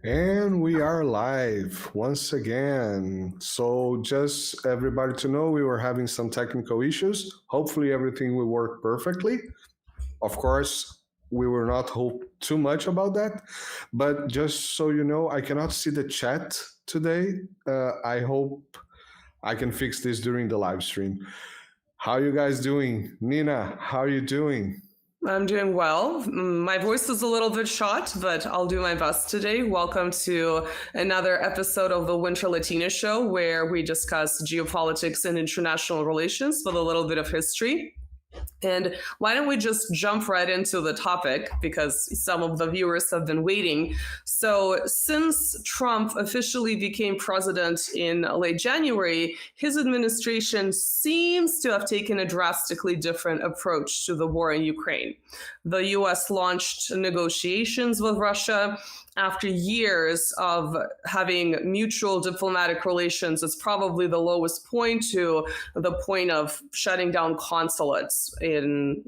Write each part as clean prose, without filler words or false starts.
And we are live once again. So just everybody to know, we were having some technical issues. Hopefully everything will work perfectly. Of course, we will not hope too much about that. But just so you know, I cannot see the chat today. I hope I can fix this during the live stream. How are you guys doing? Nina, how are you doing? I'm doing well. My voice is a little bit shot, but I'll do my best today. Welcome to another episode of the Winter Latina Show, where we discuss geopolitics and international relations with a little bit of history. And why don't we just jump right into the topic, because some of the viewers have been waiting. So since Trump officially became president in late January, his administration seems to have taken a drastically different approach to the war in Ukraine. The US launched negotiations with Russia after years of having mutual diplomatic relations. It's probably the lowest point, to the point of shutting down consulates in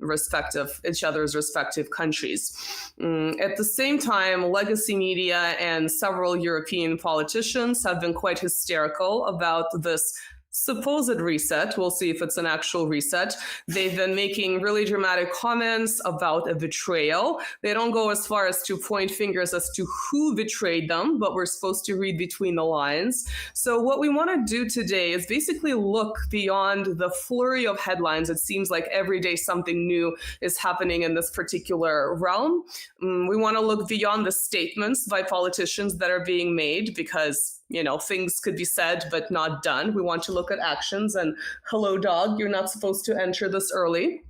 each other's respective countries. At the same time, legacy media and several European politicians have been quite hysterical about this supposed reset. We'll see if it's an actual reset. They've been making really dramatic comments about a betrayal. They don't go as far as to point fingers as to who betrayed them, but we're supposed to read between the lines. So what we want to do today is basically look beyond the flurry of headlines. It seems like every day something new is happening in this particular realm. We want to look beyond the statements by politicians that are being made, because things could be said but not done. We want to look at actions, and hello, dog, you're not supposed to enter this early.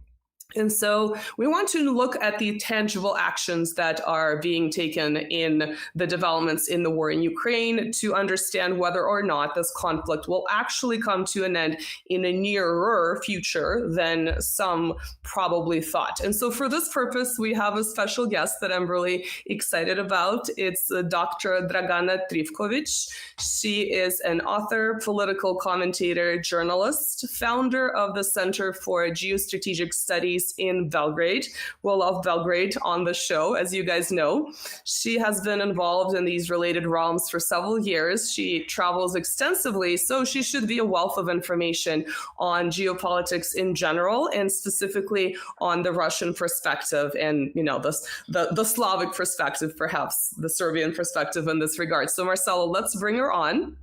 And so we want to look at the tangible actions that are being taken in the developments in the war in Ukraine to understand whether or not this conflict will actually come to an end in a nearer future than some probably thought. And so for this purpose, we have a special guest that I'm really excited about. It's Dr. Dragana Trifković. She is an author, political commentator, journalist, founder of the Center for Geostrategic Studies in Belgrade. We'll have Belgrade on the show, as you guys know. She has been involved in these related realms for several years. She travels extensively, so she should be a wealth of information on geopolitics in general, and specifically on the Russian perspective and, the Slavic perspective, perhaps the Serbian perspective in this regard. So Marcelo, let's bring her on.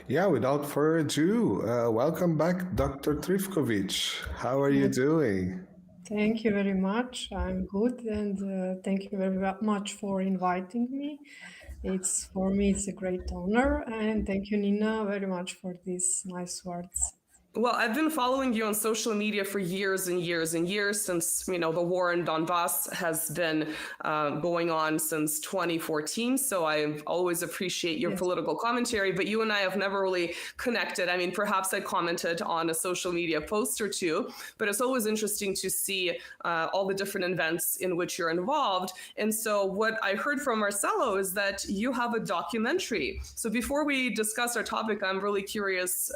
Yeah, without further ado, welcome back, Dr. Trifković. How are you doing? Thank you very much. I'm good, and thank you very much for inviting me. For me, it's a great honor, and thank you, Nina, very much for these nice words. Well, I've been following you on social media for years and years and years, since, the war in Donbass has been going on since 2014. So I always appreciate your political commentary, but you and I have never really connected. I mean, perhaps I commented on a social media post or two, but it's always interesting to see all the different events in which you're involved. And so what I heard from Marcelo is that you have a documentary. So before we discuss our topic, I'm really curious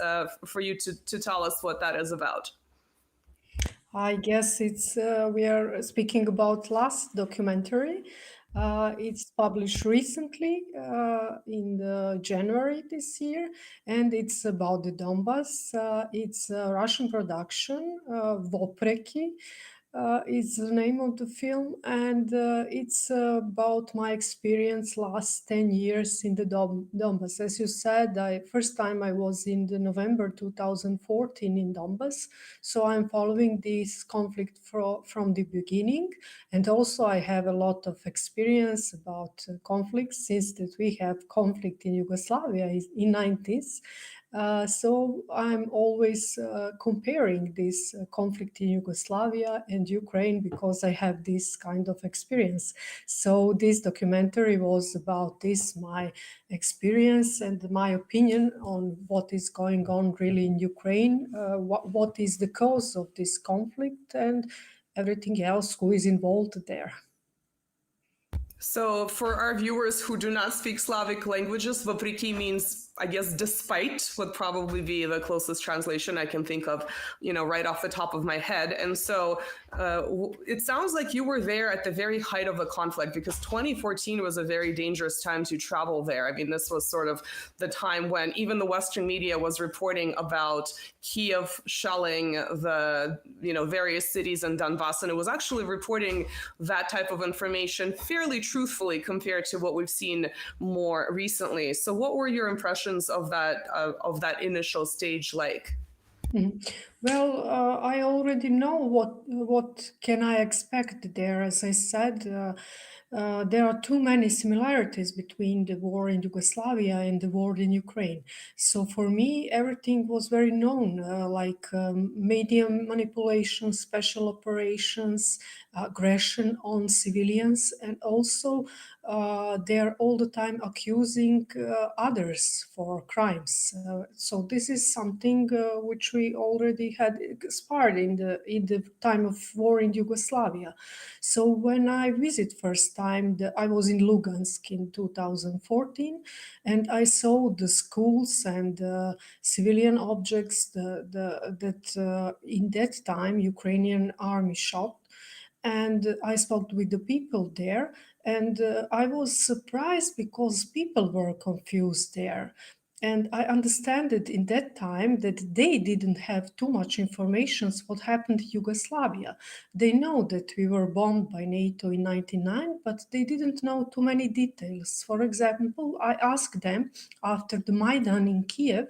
for you to tell us what that is about. I guess we are speaking about last documentary. It's published recently in January this year, and it's about the Donbass. It's a Russian production, Vopreki. Is the name of the film, and it's about my experience last 10 years in the Donbass. As you said, first time I was in the November 2014 in Donbass, so I'm following this conflict from the beginning, and also I have a lot of experience about conflicts since that we have conflict in Yugoslavia in 90s. So I'm always comparing this conflict in Yugoslavia and Ukraine, because I have this kind of experience. So this documentary was about this, my experience and my opinion on what is going on really in Ukraine, what is the cause of this conflict, and everything else, who is involved there. So for our viewers who do not speak Slavic languages, vopryki means, I guess, despite would probably be the closest translation I can think of, right off the top of my head. And so it sounds like you were there at the very height of the conflict, because 2014 was a very dangerous time to travel there. I mean, this was sort of the time when even the Western media was reporting about Kiev shelling the, various cities in Donbass, and it was actually reporting that type of information fairly truthfully compared to what we've seen more recently. So what were your impressions of that initial stage like? Well, I already know what can I expect there. As I said, there are too many similarities between the war in Yugoslavia and the war in Ukraine. So for me, everything was very known, like media manipulation, special operations, aggression on civilians, and also they're all the time accusing others for crimes. So this is something which we already had expired in the time of war in Yugoslavia. So when I visit first time, I was in Lugansk in 2014, and I saw the schools and civilian objects that in that time Ukrainian army shot. And I spoke with the people there, and I was surprised because people were confused there. And I understand it in that time that they didn't have too much information what happened in Yugoslavia. They know that we were bombed by NATO in 1999, but they didn't know too many details. For example, I asked them after the Maidan in Kiev,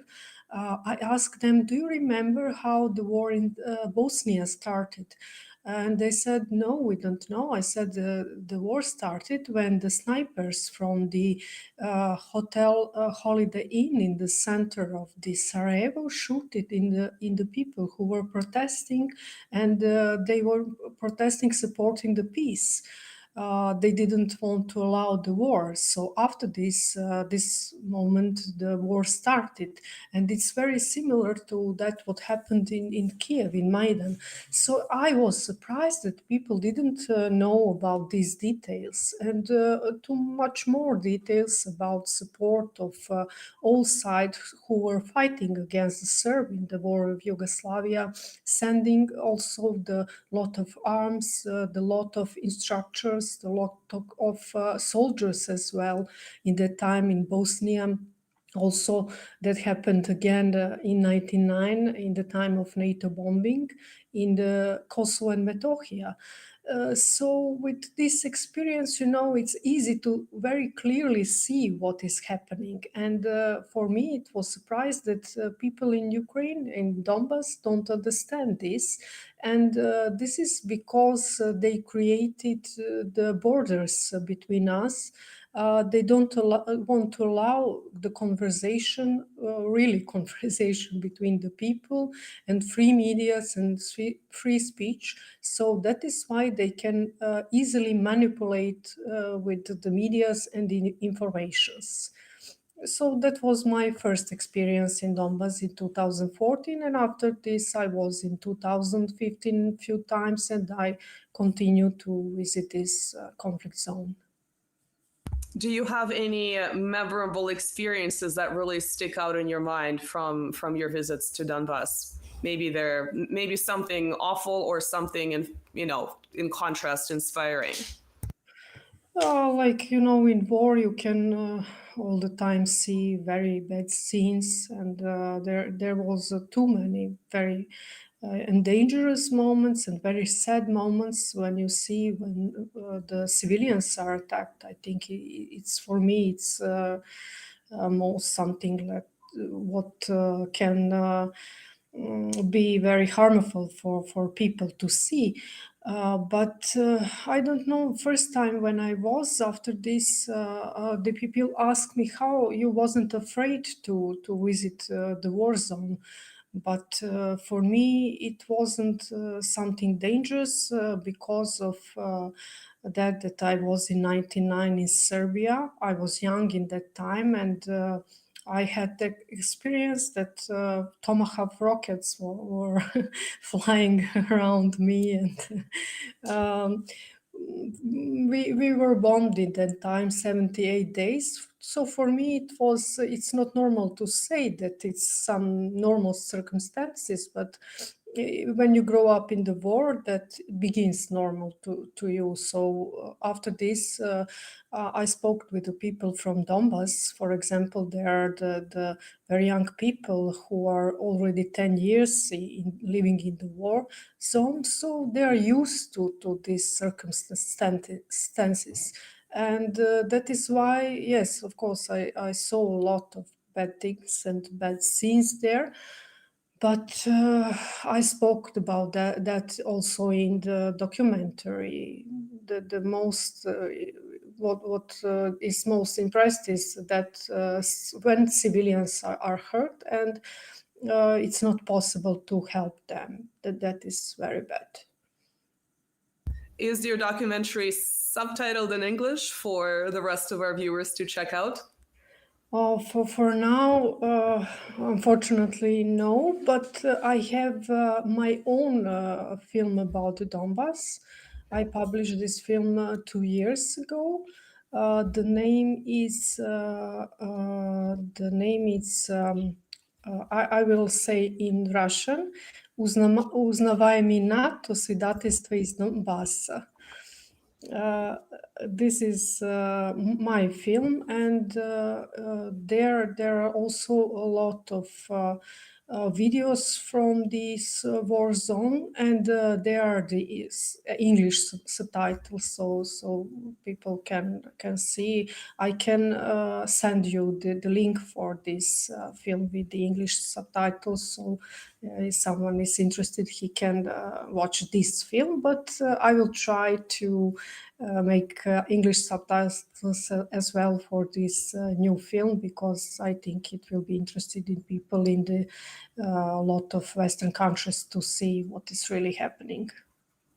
I asked them, do you remember how the war in Bosnia started? And they said, no, we don't know. I said, the war started when the snipers from the hotel Holiday Inn in the center of the Sarajevo shooted in the people who were protesting, and they were protesting supporting the peace. They didn't want to allow the war. So after this moment, the war started. And it's very similar to that what happened in Kiev, in Maidan. So I was surprised that people didn't know about these details, and too much more details about support of all sides who were fighting against the Serbs in the war of Yugoslavia, sending also the lot of arms, the lot of instructors, the lot of soldiers as well in that time in Bosnia. Also, that happened again in 1999 in the time of NATO bombing in the Kosovo and Metohija. So with this experience, it's easy to very clearly see what is happening. And for me, it was surprised that people in Ukraine, in Donbass, don't understand this. And this is because they created the borders between us. They don't want to allow the conversation, really conversation between the people, and free medias and free speech. So that is why they can easily manipulate with the medias and the informations. So that was my first experience in Donbass in 2014, and after this I was in 2015 a few times, and I continue to visit this conflict zone. Do you have any memorable experiences that really stick out in your mind from your visits to Donbass? Maybe something awful or something in contrast inspiring. In war you can all the time see very bad scenes, and there was too many very and dangerous moments and very sad moments when you see when the civilians are attacked. I think it's for me it's most something like what can be very harmful for people to see. But I don't know, first time when I was after this, the people asked me how you wasn't afraid to visit the war zone. But for me, it wasn't something dangerous because of that I was in 1999 in Serbia. I was young in that time, and I had the experience that Tomahawk rockets were flying around me, and we were bombed in that time 78 days. So for me it's not normal to say that it's some normal circumstances, but when you grow up in the war, that begins normal to you. So after this, I spoke with the people from Donbass, for example. They are the very young people who are already 10 years living in the war zone. So they are used to these circumstances. And that is why, yes, of course, I saw a lot of bad things and bad scenes there. But I spoke about that also in the documentary. The most what is most impressed is that when civilians are hurt and it's not possible to help them, that is very bad. Is your documentary subtitled in English for the rest of our viewers to check out? For now, unfortunately, no. But I have my own film about the Donbass. I published this film 2 years ago. The name is I will say in Russian, "Узнаваемый НАТО свидетельство из Донбасса." This is my film, and there are also a lot of videos from this war zone, and there are the English subtitles, so people can see. I can send you the link for this film with the English subtitles, so if someone is interested, he can watch this film. But I will try to make English subtitles as well for this new film, because I think it will be interested in people in the lot of Western countries to see what is really happening.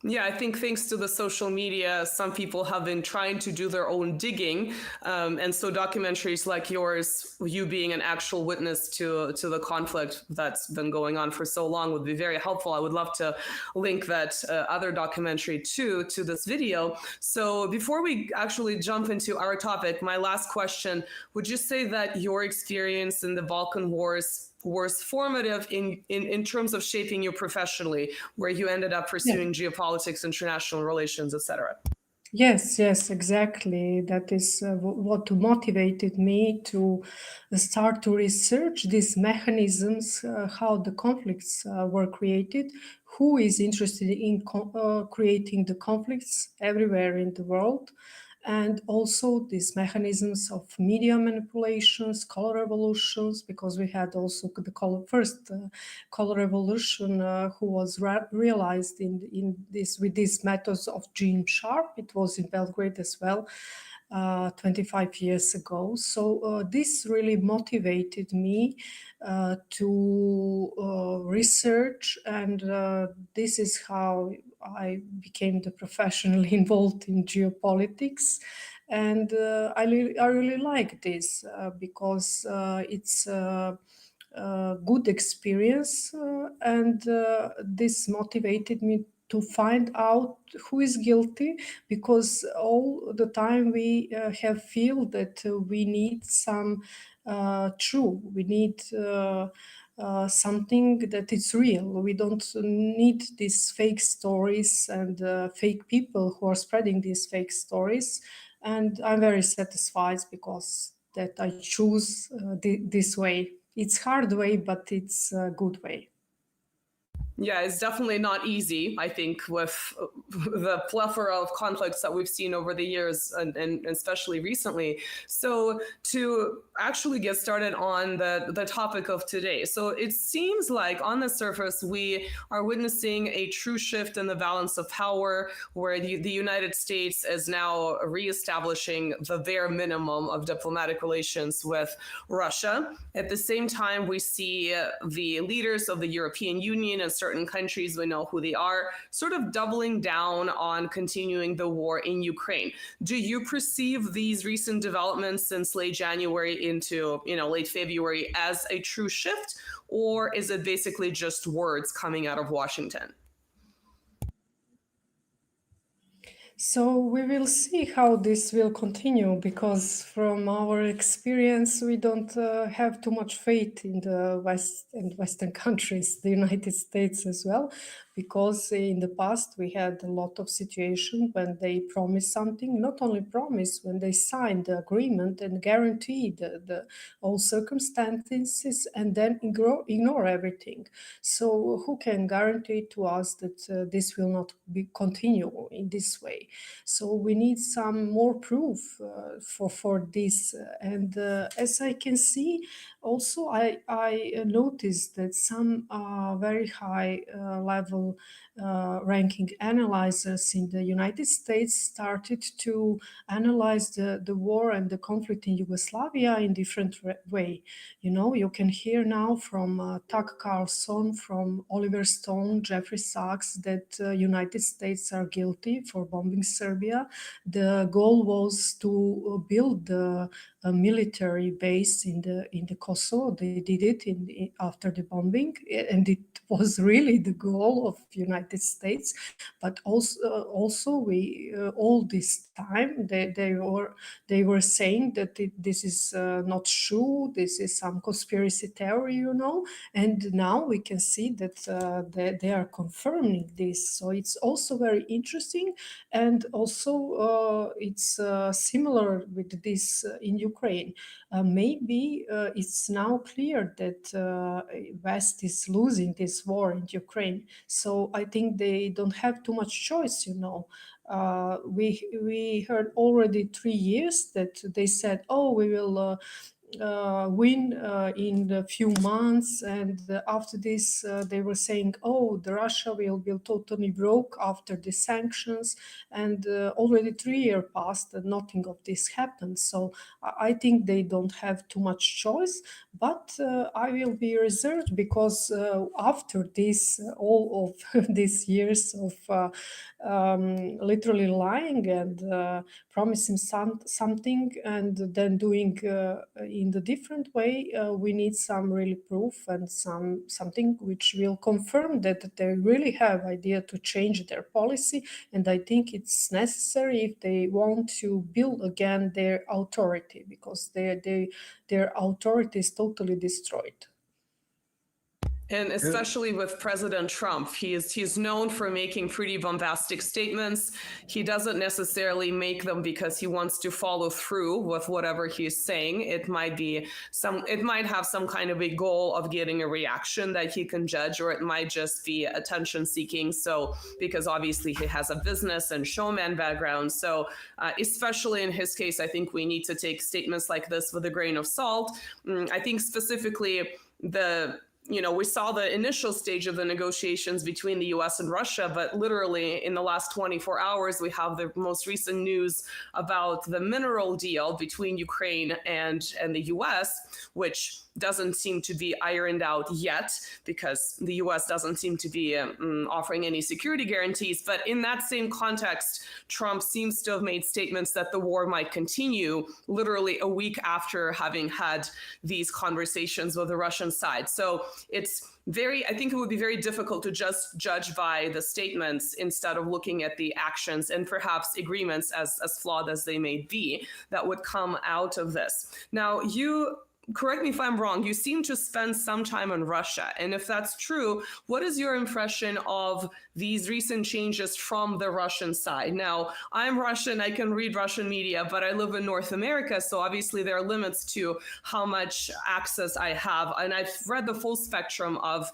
Yeah, I think thanks to the social media, some people have been trying to do their own digging. And so documentaries like yours, you being an actual witness to the conflict that's been going on for so long, would be very helpful. I would love to link that other documentary to this video. So before we actually jump into our topic, my last question, would you say that your experience in the Balkan Wars was formative in terms of shaping you professionally, where you ended up pursuing geopolitics, international relations, etc.? Yes, exactly. That is what motivated me to start to research these mechanisms, how the conflicts were created, who is interested in creating the conflicts everywhere in the world, and also these mechanisms of media manipulations, color revolutions, because we had also the first color revolution who was realized in this with these methods of Gene Sharp. It was in Belgrade as well. 25 years ago. So this really motivated me to research, and this is how I became the professionally involved in geopolitics. And I really like this because it's a good experience, and this motivated me to find out who is guilty, because all the time we have feel that we need some true, we need something that is real. We don't need these fake stories and fake people who are spreading these fake stories. And I'm very satisfied because that I choose this way. It's hard way, but it's a good way. Yeah, it's definitely not easy, I think, with the plethora of conflicts that we've seen over the years, and especially recently. So to actually get started on the topic of today. So it seems like on the surface, we are witnessing a true shift in the balance of power, where the United States is now reestablishing the bare minimum of diplomatic relations with Russia. At the same time, we see the leaders of the European Union and certain countries, we know who they are, sort of doubling down on continuing the war in Ukraine. Do you perceive these recent developments since late January into late February as a true shift, or is it basically just words coming out of Washington? So we will see how this will continue, because from our experience, we don't have too much faith in the West and Western countries, the United States as well, because in the past we had a lot of situations when they promised something, not only promise, when they signed the agreement and guaranteed the all circumstances, and then ignore everything. So who can guarantee to us that this will not be continue in this way? So we need some more proof for this. And as I can see, also I noticed that some very high level ranking analyzers in the United States started to analyze the war and the conflict in Yugoslavia in different way. You know, you can hear now from Tucker Carlson, from Oliver Stone, Jeffrey Sachs, that United States are guilty for bombing Serbia. The goal was to build a military base in the Kosovo. They did it after the bombing, and it was really the goal of United States. But also we all this time they were saying that this is not true. This is some conspiracy theory, you know. And now we can see that they are confirming this. So it's also very interesting, and also it's similar with this in Ukraine. Maybe it's now clear that West is losing this war in Ukraine. So I think they don't have too much choice, you know. We heard already 3 years that they said, oh, we will win in a few months, and after this they were saying, oh, the Russia will be totally broke after the sanctions, and already 3 years passed and nothing of this happened. So I think they don't have too much choice, but I will be reserved, because after this all of these years of literally lying and promising something and then doing in the different way, we need some really proof and something which will confirm that they really have idea to change their policy. And I think it's necessary if they want to build again their authority, because their authority is totally destroyed. And especially with President Trump, he's known for making pretty bombastic statements. He doesn't necessarily make them because he wants to follow through with whatever he's saying. It might have some kind of a goal of getting a reaction that he can judge, or it might just be attention seeking. So, because obviously he has a business and showman background. So, especially in his case, I think we need to take statements like this with a grain of salt. I think specifically we saw the initial stage of the negotiations between the US and Russia, but literally in the last 24 hours, we have the most recent news about the mineral deal between Ukraine and the US, which doesn't seem to be ironed out yet, because the US doesn't seem to be offering any security guarantees. But in that same context, Trump seems to have made statements that the war might continue literally a week after having had these conversations with the Russian side. So I think it would be very difficult to just judge by the statements instead of looking at the actions and perhaps agreements, as flawed as they may be, that would come out of this. Now, correct me if I'm wrong, you seem to spend some time in Russia. And if that's true, what is your impression of these recent changes from the Russian side? Now, I'm Russian, I can read Russian media, but I live in North America, so obviously there are limits to how much access I have. And I've read the full spectrum of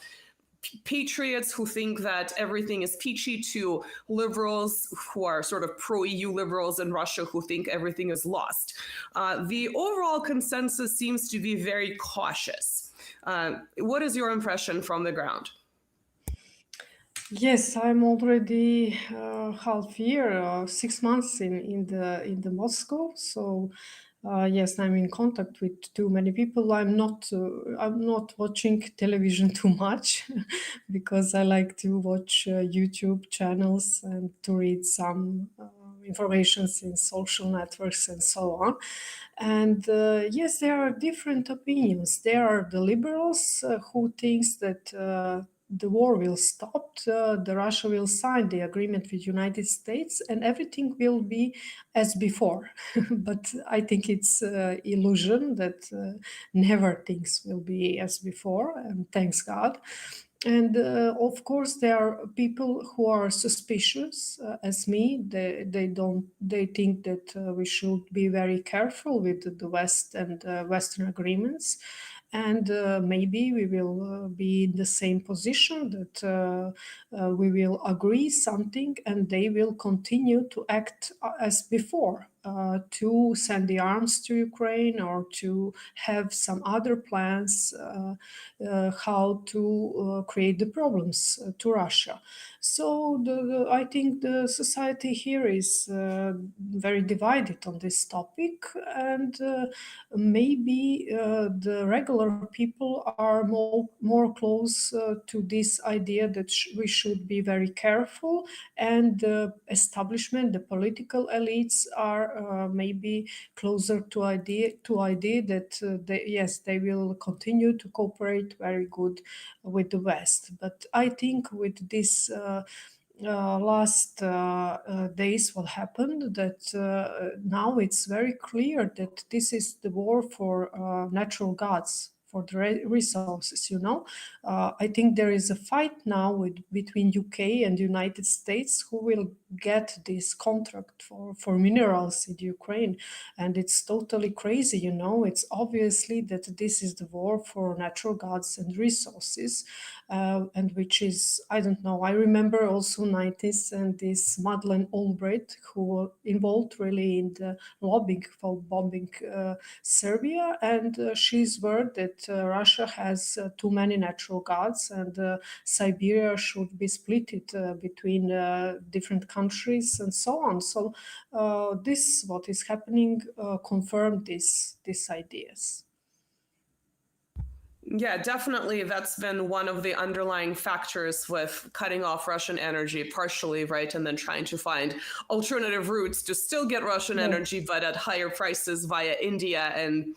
patriots who think that everything is peachy to liberals who are sort of pro-EU liberals in Russia who think everything is lost. The overall consensus seems to be very cautious. What is your impression from the ground? Yes, I'm already half year, 6 months in the Moscow. So yes, I'm in contact with too many people. I'm not watching television too much because I like to watch YouTube channels and to read some informations in social networks and so on. And yes, there are different opinions. There are the liberals who thinks that the war will stop, the Russia will sign the agreement with United States, and everything will be as before. But I think it's illusion that never things will be as before, and thanks God. And of course, there are people who are suspicious, as me. They think that we should be very careful with the West and Western agreements. And maybe we will be in the same position that we will agree something and they will continue to act as before, to send the arms to Ukraine or to have some other plans how to create the problems to Russia. So I think the society here is very divided on this topic, and maybe the regular people are more close to this idea that we should be very careful, and the establishment, the political elites are maybe closer to idea that they will continue to cooperate very good with the West. But I think with this last days what happened, that now it's very clear that this is the war for natural gas, for the resources, I think there is a fight now between UK and United States who will get this contract for minerals in Ukraine. And it's totally crazy, It's obviously that this is the war for natural gas and resources, and which is, I don't know, I remember also 90s and this Madeleine Albright, who were involved really in the lobbying for bombing Serbia, and she's worried that Russia has too many natural gas, and Siberia should be split between different countries and so on. So this, what is happening, confirmed these ideas. Yeah, definitely. That's been one of the underlying factors with cutting off Russian energy partially, right? And then trying to find alternative routes to still get Russian energy, but at higher prices via India and,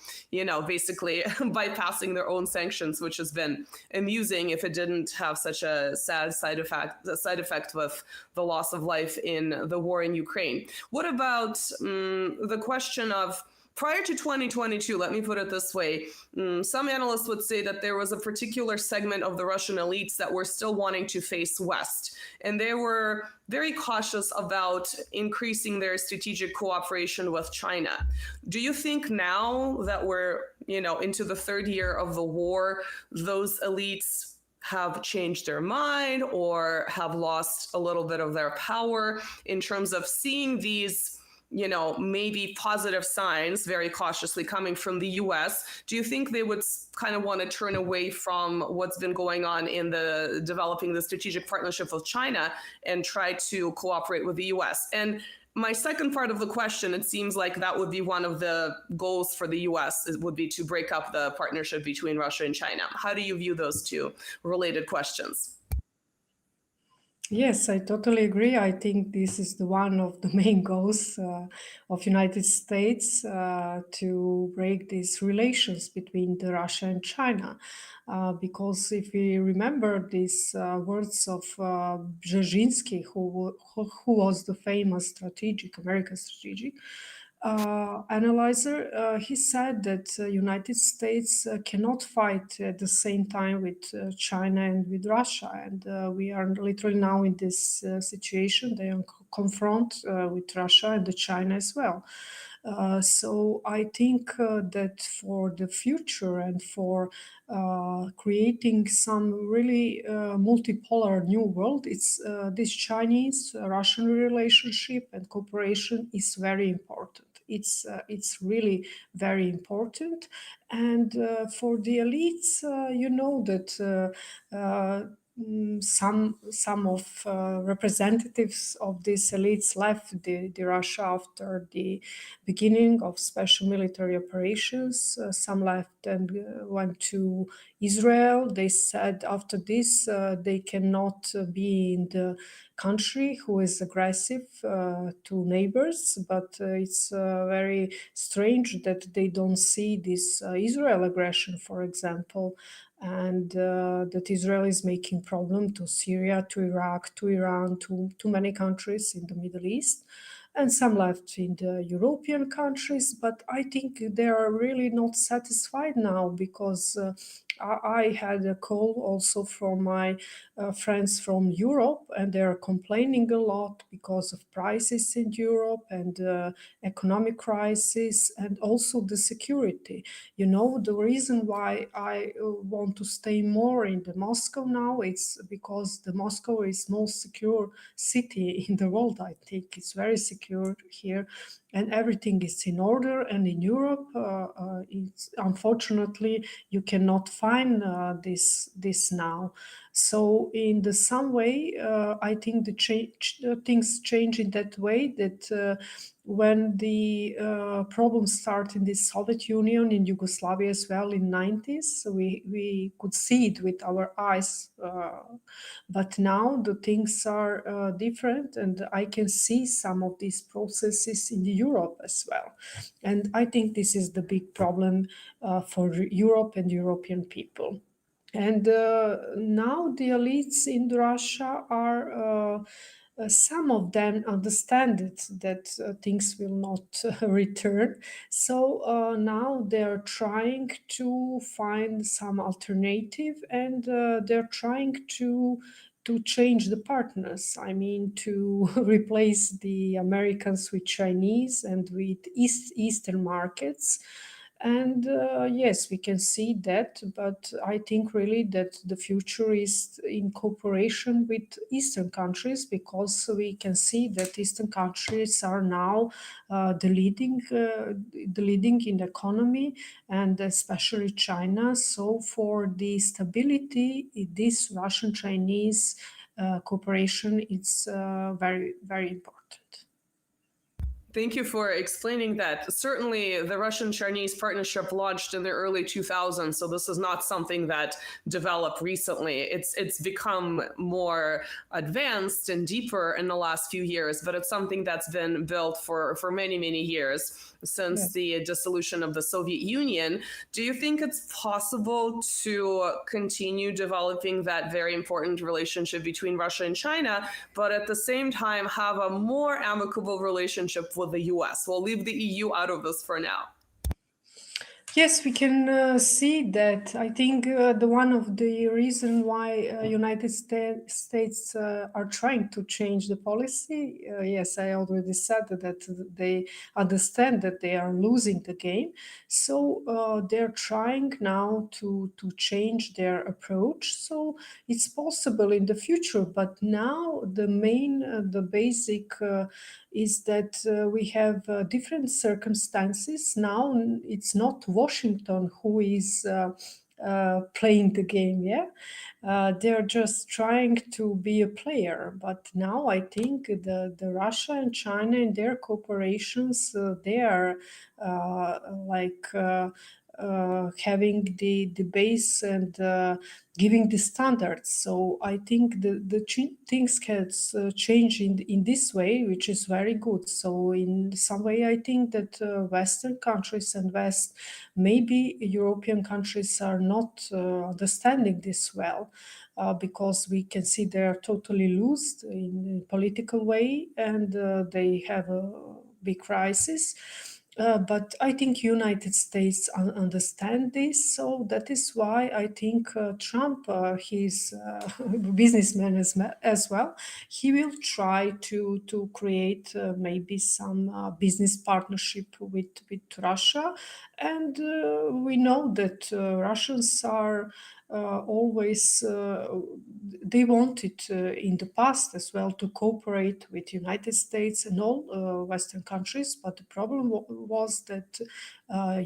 basically bypassing their own sanctions, which has been amusing if it didn't have such a sad side effect with the loss of life in the war in Ukraine. What about the question of, prior to 2022, let me put it this way, some analysts would say that there was a particular segment of the Russian elites that were still wanting to face West, and they were very cautious about increasing their strategic cooperation with China. Do you think now that we're, into the third year of the war, those elites have changed their mind or have lost a little bit of their power in terms of seeing these maybe positive signs very cautiously coming from the US? Do you think they would kind of want to turn away from what's been going on in the developing the strategic partnership with China and try to cooperate with the US? And my second part of the question, it seems like that would be one of the goals for the US, would be to break up the partnership between Russia and China. How do you view those two related questions? Yes, I totally agree. I think this is one of the main goals of United States, to break these relations between Russia and China. Because if we remember these words of Brzezinski, who was the famous American strategic analyzer, he said that United States cannot fight at the same time with China and with Russia, and we are literally now in this situation. They are confront with Russia and China as well. So I think that for the future and for creating some really multipolar new world, it's this Chinese-Russian relationship and cooperation is very important. It's really very important, and for the elites, that some of representatives of these elites left the Russia after the beginning of special military operations. Some left and went to Israel. They said after this they cannot be in the country who is aggressive to neighbors, but it's very strange that they don't see this Israel aggression, for example, and that Israel is making problem to Syria, to Iraq, to Iran, to many countries in the Middle East, and some left in the European countries. But I think they are really not satisfied now, because I had a call also from my friends from Europe, and they are complaining a lot because of prices in Europe and economic crisis, and also the security. You know, the reason why I want to stay more in the Moscow now, it's because the Moscow is most secure city in the world. I think it's very secure here, and everything is in order. And in Europe, it's unfortunately you cannot find this now. So in some way, I think things change in that way, that when the problems start in the Soviet Union, in Yugoslavia as well, in 90s, we could see it with our eyes. But now the things are different, and I can see some of these processes in Europe as well. And I think this is the big problem for Europe and European people. And now the elites in Russia are some of them understand it, that things will not return. So now they're trying to find some alternative, and they're trying to change the partners. I mean, to replace the Americans with Chinese and with Eastern markets. And yes, we can see that, but I think really that the future is in cooperation with Eastern countries, because we can see that Eastern countries are now the leading in the economy, and especially China. So for the stability, this Russian-Chinese cooperation is very, very important. Thank you for explaining that. Certainly, the Russian-Chinese partnership launched in the early 2000s, so this is not something that developed recently. It's become more advanced and deeper in the last few years, but it's something that's been built for many, many years since the dissolution of the Soviet Union. Do you think it's possible to continue developing that very important relationship between Russia and China, but at the same time have a more amicable relationship with the US? We'll leave the EU out of this for now. Yes, we can see that. I think the one of the reason why United States are trying to change the policy. Yes, I already said that they understand that they are losing the game, so they're trying now to change their approach. So it's possible in the future, but now the basic is that we have different circumstances. Now it's not Washington who is playing the game, they're just trying to be a player. But now I think the Russia and China and their corporations, they are having the base and giving the standards. So I think the things can change in this way, which is very good. So in some way, I think that Western countries and maybe European countries are not understanding this well, because we can see they're totally lost in a political way, and they have a big crisis. But I think United States understand this, so that is why I think Trump, he's a businessman as well. He will try to create maybe some business partnership with Russia, and we know that Russians are always they wanted in the past as well to cooperate with United States and all Western countries, but the problem was that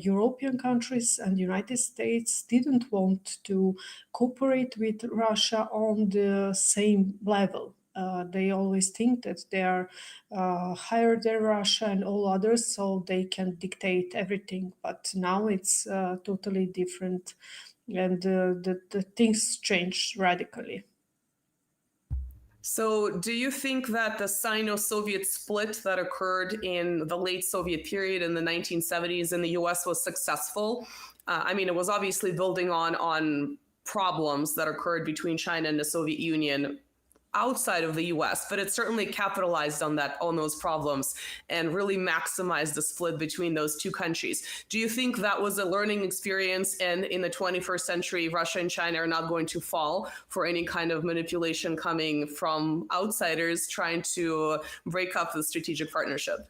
European countries and United States didn't want to cooperate with Russia on the same level. They always think that they are higher than Russia and all others, so they can dictate everything. But now it's totally different, and the things changed radically. So do you think that the Sino-Soviet split that occurred in the late Soviet period in the 1970s in the US was successful? I mean, it was obviously building on problems that occurred between China and the Soviet Union outside of the US, but it certainly capitalized on those problems and really maximized the split between those two countries. Do you think that was a learning experience, and in the 21st century, Russia and China are not going to fall for any kind of manipulation coming from outsiders trying to break up the strategic partnership?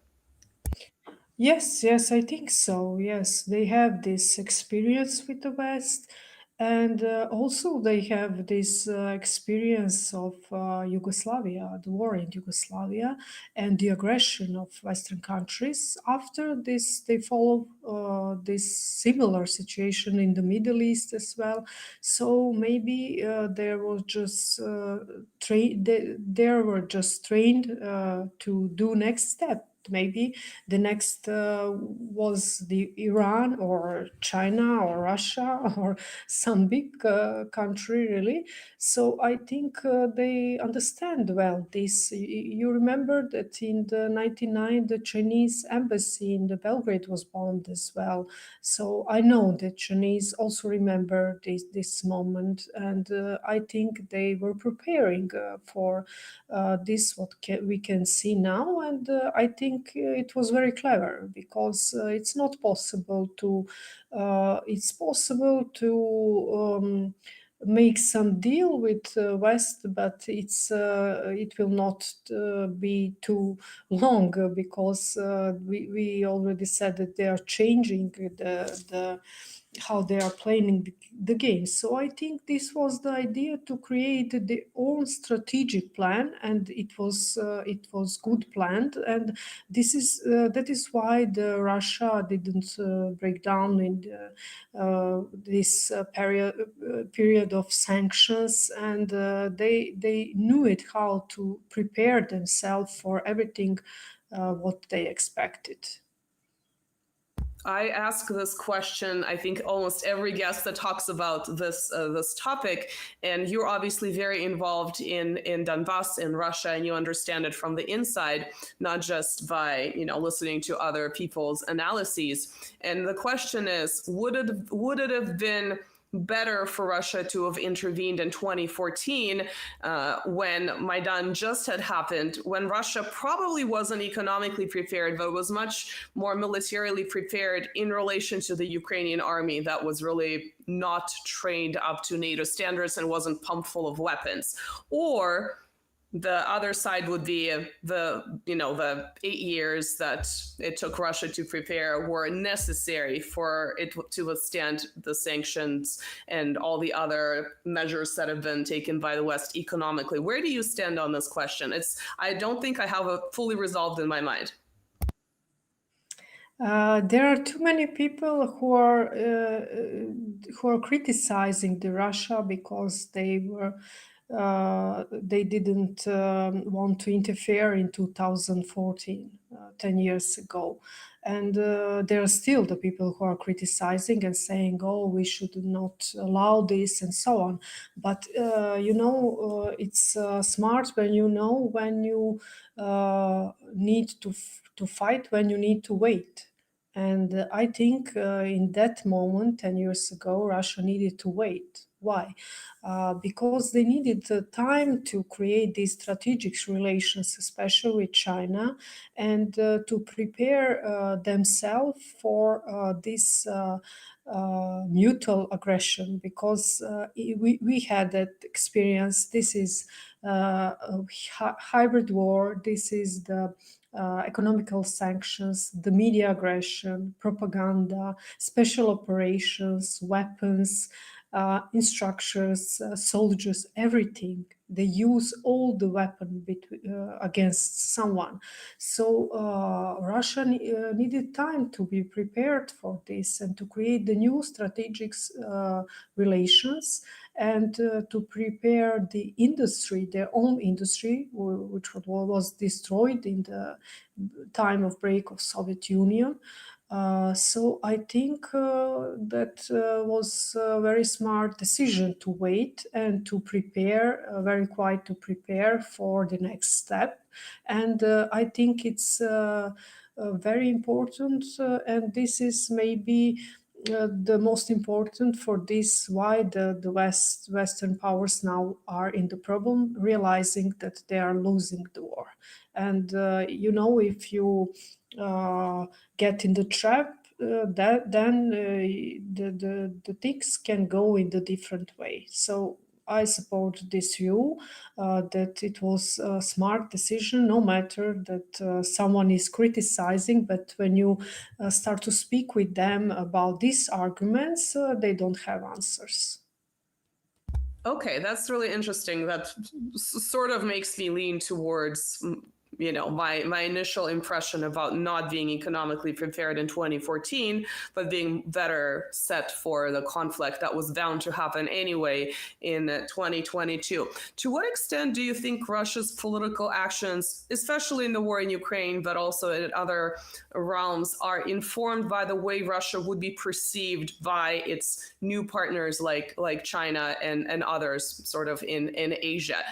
Yes, yes, I think so. Yes, they have this experience with the West, and also they have this experience of Yugoslavia, the war in Yugoslavia, and the aggression of Western countries. After this, they follow this similar situation in the Middle East as well. So maybe there was just they were just trained to do next step. Maybe the next was the Iran or China or Russia or some big country, really. So I think they understand well this. You remember that in the 99, the Chinese embassy in the Belgrade was bombed as well. So I know the Chinese also remember this moment, and I think they were preparing for this we can see now, and I think it was very clever, because it's possible to make some deal with West, but it will not be too long, because we already said that they are changing the how they are playing the game. So I think this was the idea, to create their own strategic plan, and it was good planned, and that is why the Russia didn't break down in this period of sanctions, and they knew it how to prepare themselves for everything what they expected. I ask this question, I think, almost every guest that talks about this topic, and you're obviously very involved in Donbass in Russia, and you understand it from the inside, not just by listening to other people's analyses. And the question is, would it have been better for Russia to have intervened in 2014 when Maidan just had happened, when Russia probably wasn't economically prepared, but was much more militarily prepared in relation to the Ukrainian army that was really not trained up to NATO standards and wasn't pumped full of weapons? Or the other side would be the 8 years that it took Russia to prepare were necessary for it to withstand the sanctions and all the other measures that have been taken by the West economically. Where do you stand on this question? I don't think I have it fully resolved in my mind. There are too many people who are criticizing the Russia because they didn't want to interfere in 2014, 10 years ago. And there are still the people who are criticizing and saying, oh, we should not allow this and so on. But, it's smart when you need to fight, when you need to wait. And I think in that moment, 10 years ago, Russia needed to wait. Why? Because they needed time to create these strategic relations, especially with China, and to prepare themselves for this mutual aggression, because we had that experience. This is a hybrid war. This is the economical sanctions, the media aggression, propaganda, special operations, weapons, instructors, soldiers, everything. They use all the weapon against someone. So Russia needed time to be prepared for this and to create the new strategic relations, and to prepare the industry, their own industry, which was destroyed in the time of break of Soviet Union. So I think that was a very smart decision to wait and to prepare, very quiet to prepare for the next step. And I think it's very important, and this is maybe the most important for this, why the Western powers now are in the problem, realizing that they are losing the war. And if you get in the trap, then the things can go in a different way. So I support this view that it was a smart decision, no matter that someone is criticizing, but when you start to speak with them about these arguments, they don't have answers. Okay, that's really interesting. That sort of makes me lean towards my initial impression about not being economically prepared in 2014, but being better set for the conflict that was bound to happen anyway in 2022. To what extent do you think Russia's political actions, especially in the war in Ukraine, but also in other realms, are informed by the way Russia would be perceived by its new partners like China and others sort of in Asia?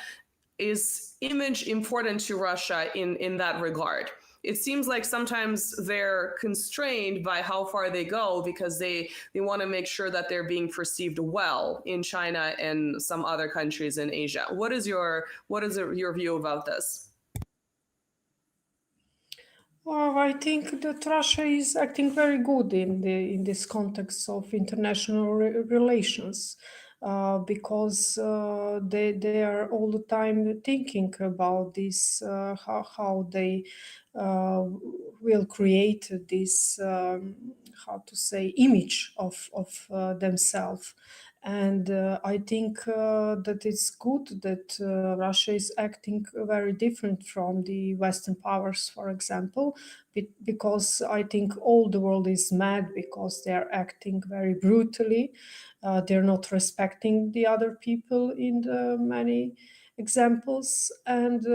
Is image important to Russia in that regard? It seems like sometimes they're constrained by how far they go because they want to make sure that they're being perceived well in China and some other countries in Asia. What is your view about this? Well, I think that Russia is acting very good in this context of international relations. Because they are all the time thinking about this, how they will create this, image of themselves. And I think that it's good that Russia is acting very different from the Western powers, for example, because I think all the world is mad because they are acting very brutally. They're not respecting the other people in the many examples, and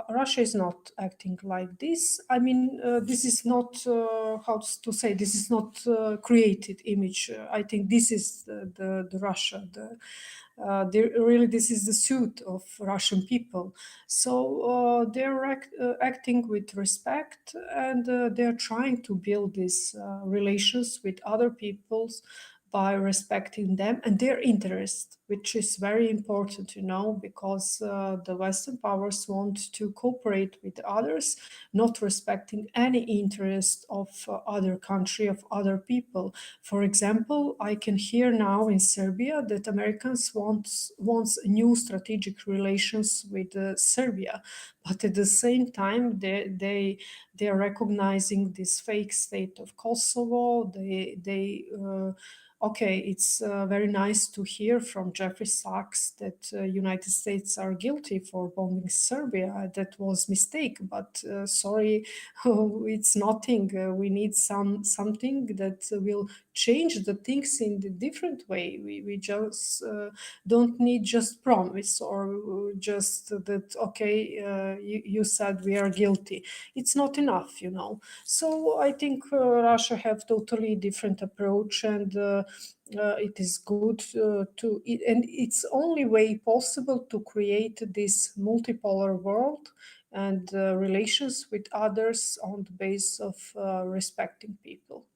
Russia is not acting like this. I mean, this is not this is not created image. I think this is the Russia. Really, this is the suit of Russian people. So they're acting with respect, and they're trying to build these relations with other peoples by respecting them and their interest, which is very important, because the Western powers want to cooperate with others, not respecting any interest of other country, of other people. For example, I can hear now in Serbia that Americans wants new strategic relations with Serbia, but at the same time they are recognizing this fake state of Kosovo. Okay, it's very nice to hear from Jeffrey Sachs that United States are guilty for bombing Serbia. That was mistake, but sorry, it's nothing. We need something that will change the things in the different way. We just don't need just promise or just that, okay, you said we are guilty. It's not enough, So I think Russia have totally different approach, and it is good and it's only way possible to create this multipolar world and relations with others on the basis of respecting people.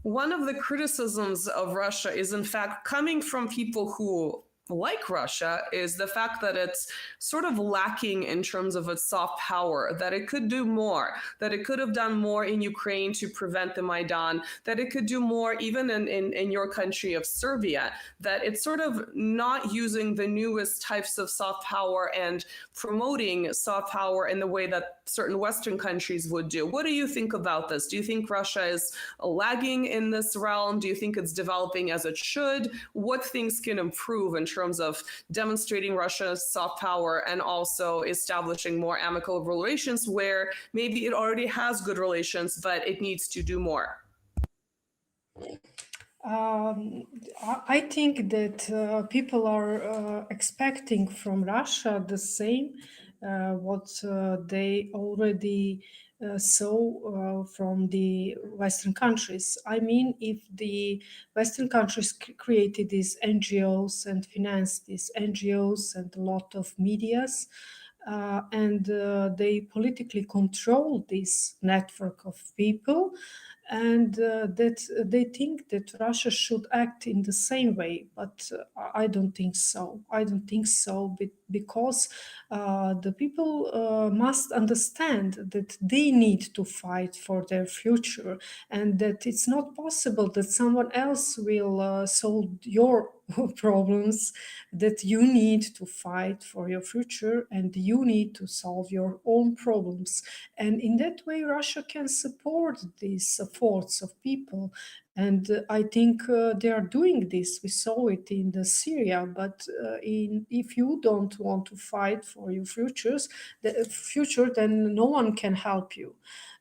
One of the criticisms of Russia is, in fact, coming from people who like Russia, is the fact that it's sort of lacking in terms of its soft power, that it could do more, that it could have done more in Ukraine to prevent the Maidan, that it could do more even in your country of Serbia, that it's sort of not using the newest types of soft power and promoting soft power in the way that certain Western countries would do. What do you think about this? Do you think Russia is lagging in this realm? Do you think it's developing as it should? What things can improve in terms of demonstrating Russia's soft power and also establishing more amicable relations where maybe it already has good relations, but it needs to do more? I think that people are expecting from Russia the same what they already from the Western countries. I mean, if the Western countries created these NGOs and financed these NGOs and a lot of medias, and they politically control this network of people, and that they think that Russia should act in the same way, but I don't think so. I don't think so because the people must understand that they need to fight for their future, and that it's not possible that someone else will solve your problems, that you need to fight for your future and you need to solve your own problems. And in that way, Russia can support these efforts of people. And I think they are doing this. We saw it in the Syria. But if you don't want to fight for your future, then no one can help you.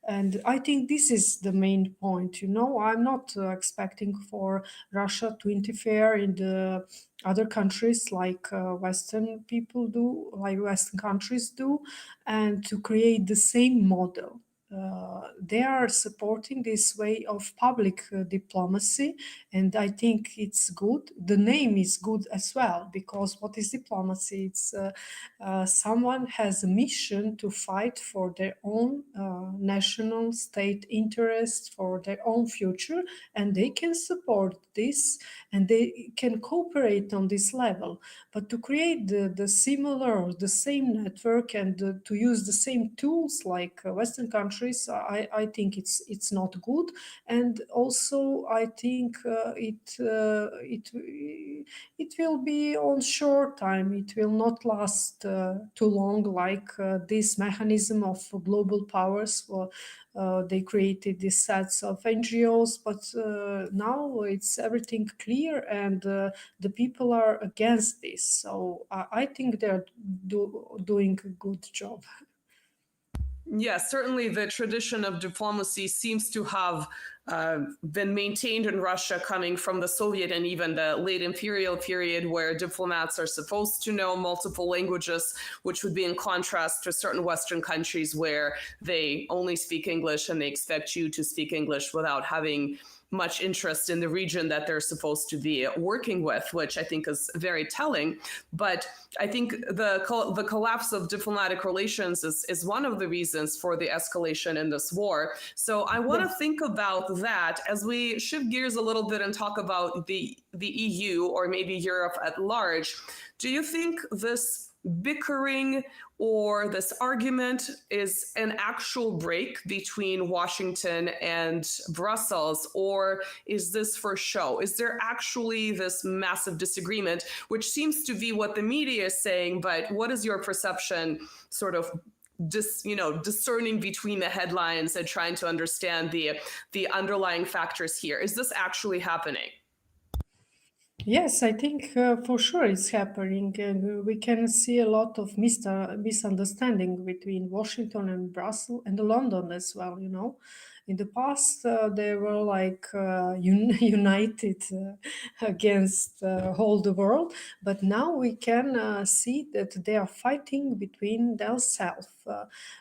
And I think this is the main point. I'm not expecting for Russia to interfere in the other countries like Western people do, like Western countries do, and to create the same model. They are supporting this way of public diplomacy, and I think it's good. The name is good as well, because what is diplomacy? It's someone has a mission to fight for their own national state interest, for their own future, and they can support this and they can cooperate on this level. But to create the similar, the same network and to use the same tools like Western countries, I think it's not good. And also, I think it will be on short time. It will not last too long, like this mechanism of global powers. They created these sets of NGOs, but now it's everything clear, and the people are against this. So I think they're doing a good job. Yes, certainly the tradition of diplomacy seems to have been maintained in Russia, coming from the Soviet and even the late imperial period, where diplomats are supposed to know multiple languages, which would be in contrast to certain Western countries where they only speak English and they expect you to speak English without having much interest in the region that they're supposed to be working with, which I think is very telling. But I think the collapse of diplomatic relations is one of the reasons for the escalation in this war. So I want to think about that as we shift gears a little bit and talk about the EU, or maybe Europe at large. Do you think this bickering or this argument is an actual break between Washington and Brussels, or is this for show? Is there actually this massive disagreement, which seems to be what the media is saying, but what is your perception, sort of discerning between the headlines and trying to understand the underlying factors here? Is this actually happening? Yes, I think for sure it's happening. We can see a lot of misunderstanding between Washington and Brussels and London as well. In the past, they were like united against all the world, but now we can see that they are fighting between themselves.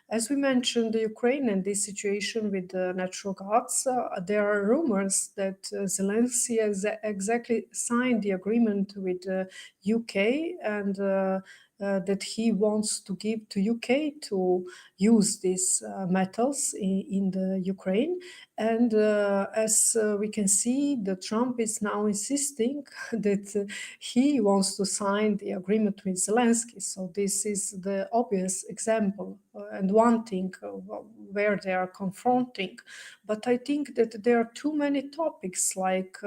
As we mentioned, the Ukraine and this situation with the natural gas, there are rumors that Zelensky has exactly signed the agreement with the UK, and that he wants to give to UK to use these metals in the Ukraine. And as we can see, the Trump is now insisting that he wants to sign the agreement with Zelensky. So this is the obvious example and one thing where they are confronting. But I think that there are too many topics, like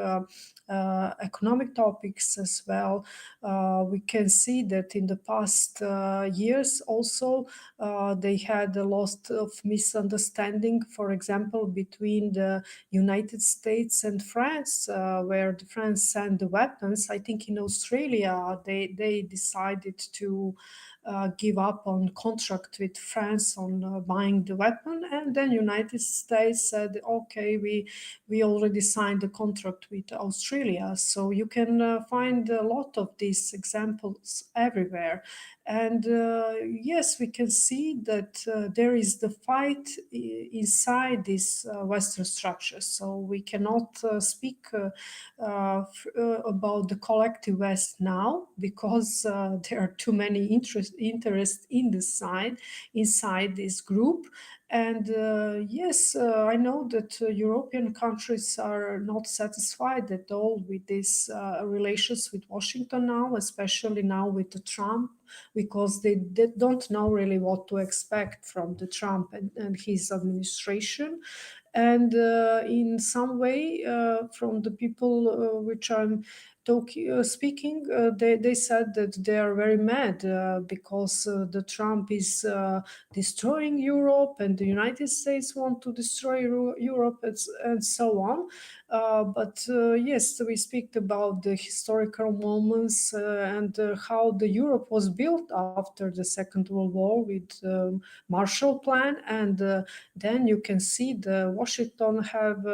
economic topics as well. We can see that in the past years also they had a lot of misunderstanding, for example, between the United States and France, where the France sent the weapons. I think in Australia they decided to give up on contract with France on buying the weapon, and then United States said, okay, we already signed a contract with Australia. So you can find a lot of these examples everywhere. And yes, we can see that there is the fight inside these Western structures. So we cannot speak about the collective West now, because there are too many interests in the side inside this group. And yes, I know that European countries are not satisfied at all with these relations with Washington now, especially now with the Trump, because they don't know really what to expect from the Trump and his administration. And in some way, from the people which I'm speaking, they said that they are very mad because the Trump is destroying Europe, and the United States want to destroy Europe, and so on. But yes, we speak about the historical moments and how the Europe was built after the Second World War with Marshall Plan, and then you can see the Washington have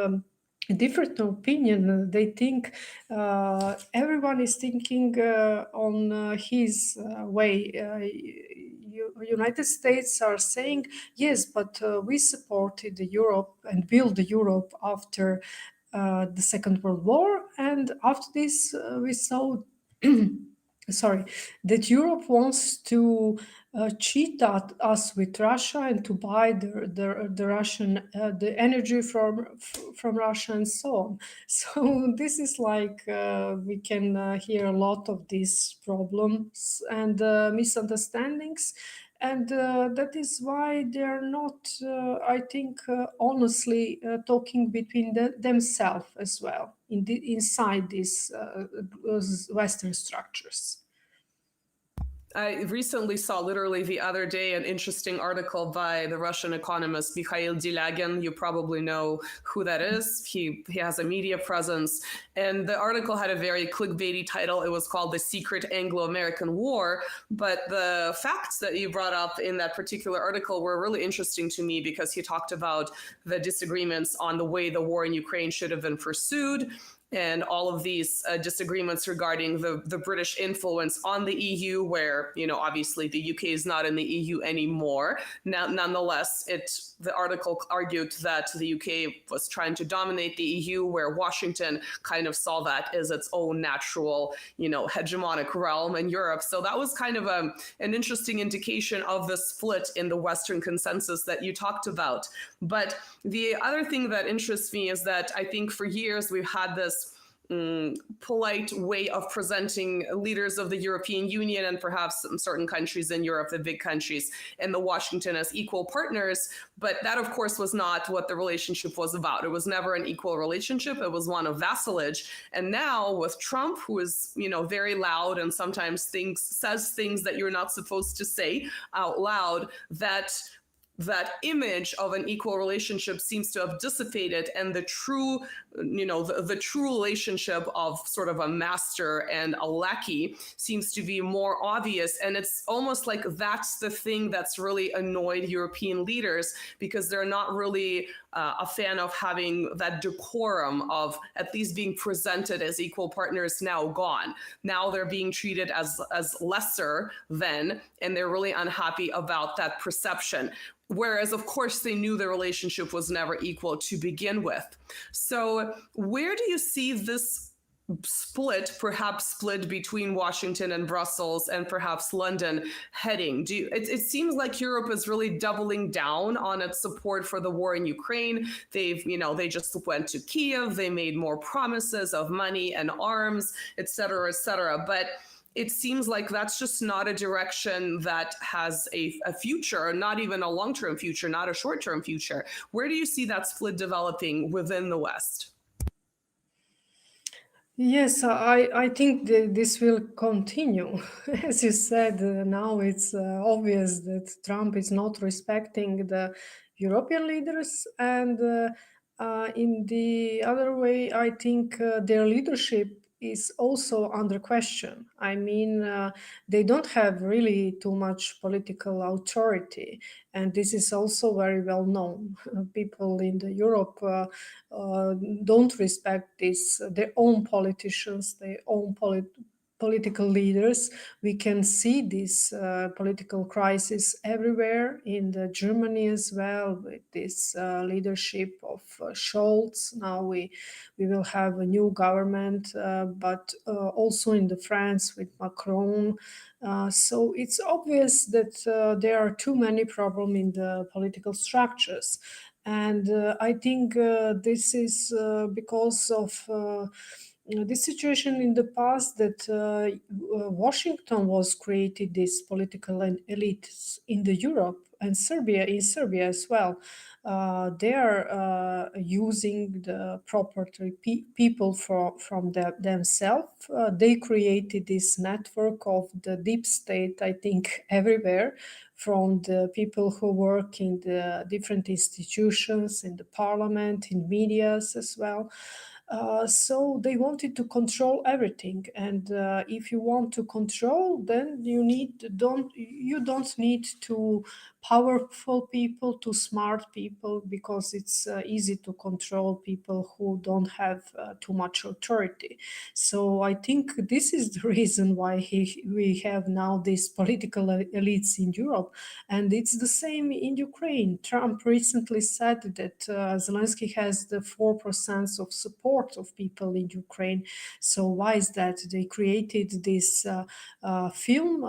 a different opinion. They think everyone is thinking on his way. United States are saying, yes, but we supported Europe and built Europe after the Second World War, and after this we saw that Europe wants to cheat at us with Russia and to buy the Russian the energy from Russia and so on. So this is like we can hear a lot of these problems and misunderstandings. And that is why they are not, I think, honestly talking between themselves as well inside these Western structures. I recently saw, literally the other day, an interesting article by the Russian economist Mikhail Delagin. You probably know who that is. He has a media presence. And the article had a very clickbaity title. It was called The Secret Anglo-American War. But the facts that you brought up in that particular article were really interesting to me, because he talked about the disagreements on the way the war in Ukraine should have been pursued, and all of these disagreements regarding the British influence on the EU, where, you know, obviously the UK is not in the EU anymore. Now, nonetheless, the article argued that the UK was trying to dominate the EU, where Washington kind of saw that as its own natural, you know, hegemonic realm in Europe. So that was kind of an interesting indication of the split in the Western consensus that you talked about. But the other thing that interests me is that I think for years we've had this polite way of presenting leaders of the European Union and perhaps certain countries in Europe, the big countries, and the Washington as equal partners. But that, of course, was not what the relationship was about. It was never an equal relationship. It was one of vassalage. And now with Trump, who is, you know, very loud and sometimes says things that you're not supposed to say out loud, that image of an equal relationship seems to have dissipated, and the true, you know, the true relationship of sort of a master and a lackey seems to be more obvious. And it's almost like that's the thing that's really annoyed European leaders, because they're not really a fan of having that decorum of at least being presented as equal partners now gone. Now they're being treated as lesser than, and they're really unhappy about that perception. Whereas, of course, they knew the relationship was never equal to begin with. So where do you see this perhaps split between Washington and Brussels and perhaps London heading? It seems like Europe is really doubling down on its support for the war in Ukraine. They just went to Kiev. They made more promises of money and arms, et cetera, et cetera. But it seems like that's just not a direction that has a future, not even a long-term future, not a short-term future. Where do you see that split developing within the West? Yes, I think this will continue. As you said, now it's obvious that Trump is not respecting the European leaders, and in the other way, I think their leadership is also under question. I mean, they don't have really too much political authority, and this is also very well known. People in the Europe don't respect this, their own politicians, their own political leaders. We can see this political crisis everywhere in the Germany as well, with this leadership of Scholz. Now we will have a new government, but also in the France with Macron. So it's obvious that there are too many problems in the political structures. And I think this is because of the situation in the past, that Washington was created this political elites in the Europe and Serbia as well. They are using the property people from themselves. They created this network of the deep state, I think, everywhere, from the people who work in the different institutions, in the parliament, in medias as well. So they wanted to control everything, and if you want to control, then you don't need to powerful people, to smart people, because it's easy to control people who don't have too much authority. So I think this is the reason why we have now these political elites in Europe, and it's the same in Ukraine. Trump recently said that Zelensky has the 4% of support of people in Ukraine. So why is that? They created this film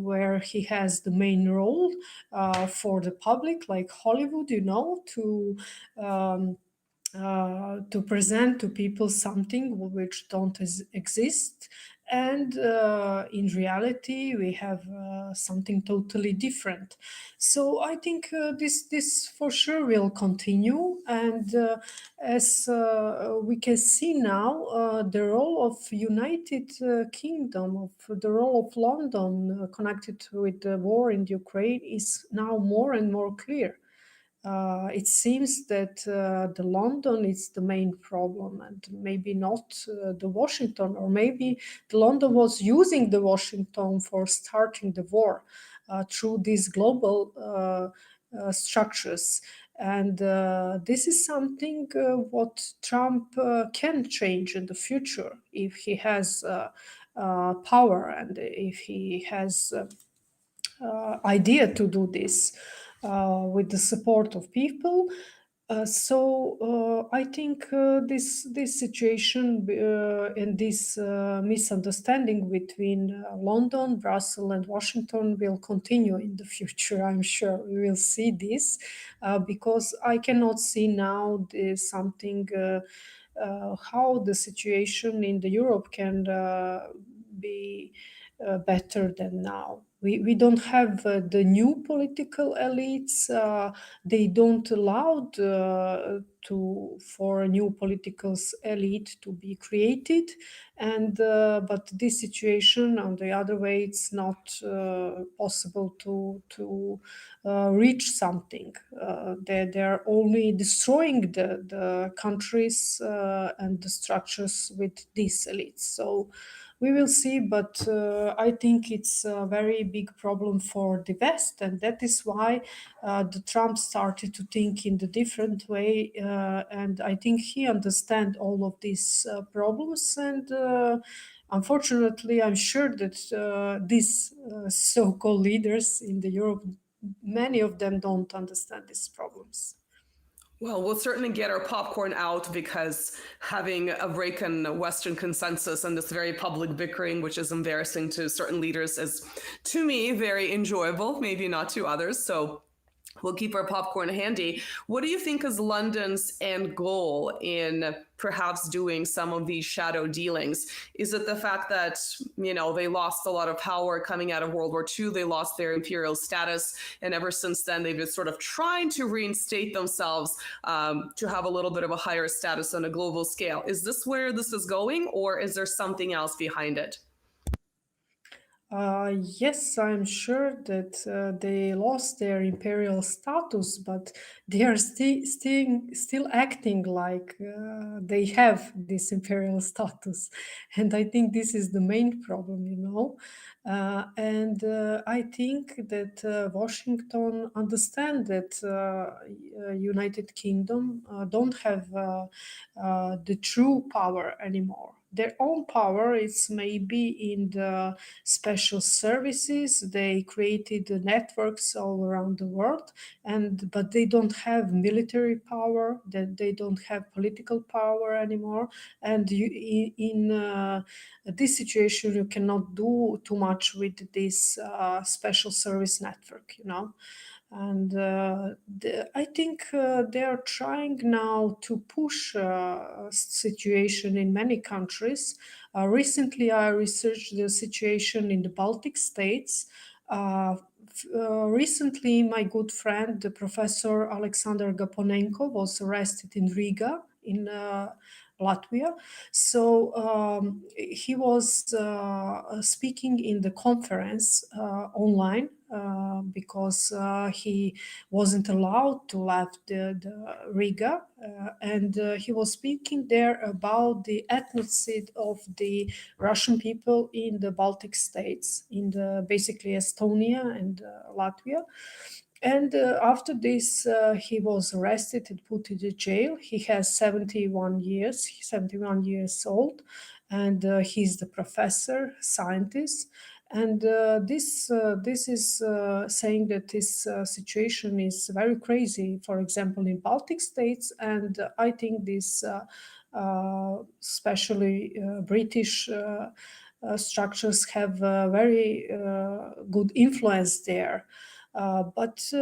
where he has the main role for the public, like Hollywood, to present to people something which don't exist. And in reality, we have something totally different. So I think this for sure will continue. And as we can see now, the role of United Kingdom, of the role of London connected with the war in Ukraine, is now more and more clear. It seems that the London is the main problem, and maybe not the Washington, or maybe the London was using the Washington for starting the war through these global structures. And this is something what Trump can change in the future if he has power, and if he has idea to do this with the support of people. So I think this situation and this misunderstanding between London, Brussels, and Washington will continue in the future. I'm sure we will see this because I cannot see now something how the situation in the Europe can be better than now. We don't have the new political elites. They don't allow for a new political elite to be created. And but this situation, on the other way, it's not possible to reach something. They're only destroying the countries and the structures with these elites. So we will see, but I think it's a very big problem for the West, and that is why the Trump started to think in the different way, and I think he understands all of these problems. And unfortunately, I'm sure that these so-called leaders in the Europe, many of them don't understand these problems. Well, we'll certainly get our popcorn out, because having a break in Western consensus and this very public bickering, which is embarrassing to certain leaders, is, to me, very enjoyable, maybe not to others. So we'll keep our popcorn handy. What do you think is London's end goal in perhaps doing some of these shadow dealings? Is it the fact that, they lost a lot of power coming out of World War II, they lost their imperial status, and ever since then they've been sort of trying to reinstate themselves to have a little bit of a higher status on a global scale? Is this where this is going, or is there something else behind it? Yes, I'm sure that they lost their imperial status, but they are still acting like they have this imperial status, and I think this is the main problem, you know. And I think that Washington understand that United Kingdom don't have the true power anymore. Their own power is maybe in the special services. They created the networks all around the world, but they don't have military power. That they don't have political power anymore. And in this situation, you cannot do too much with this special service network, you know. And I think they are trying now to push situation in many countries. Recently, I researched the situation in the Baltic states. Recently, my good friend, the Professor Alexander Gaponenko, was arrested in Riga, in Latvia. So he was speaking in the conference online because he wasn't allowed to leave the Riga, and he was speaking there about the ethnocide of the Russian people in the Baltic states, in the basically Estonia and Latvia. And after this, he was arrested and put into jail. He has 71 years, 71 years old, and he's the professor, scientist. And this is saying that this situation is very crazy, for example, in Baltic states. And I think this, especially British structures, have very good influence there. But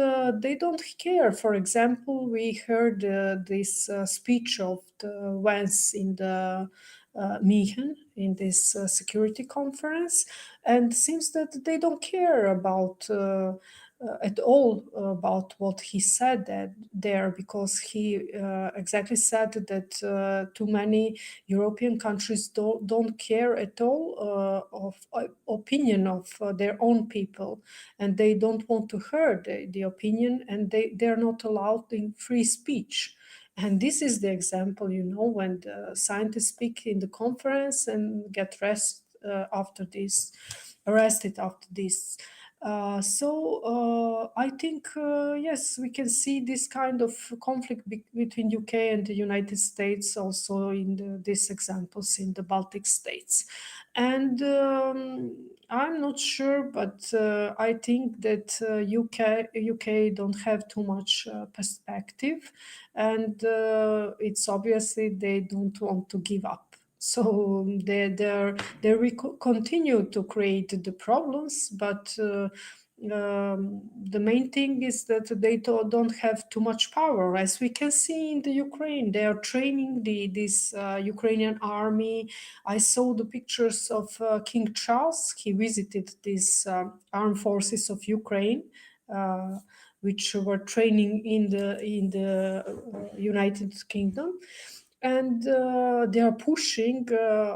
they don't care. For example, we heard this speech of the Vance in the Miehen in this security conference, and seems that they don't care about at all about what he said there, because he exactly said that too many European countries don't care at all of opinion of their own people, and they don't want to hear the opinion, and they're not allowed in free speech. And this is the example, you know, when the scientists speak in the conference and get arrested after this. I think, yes, we can see this kind of conflict between UK and the United States also in these examples in the Baltic states. And I'm not sure, but I think that UK don't have too much perspective, and it's obviously they don't want to give up. So they will continue to create the problems, but the main thing is that they don't have too much power. As we can see in the Ukraine, they are training this Ukrainian army. I saw the pictures of King Charles. He visited these armed forces of Ukraine, which were training in the United Kingdom. And they are pushing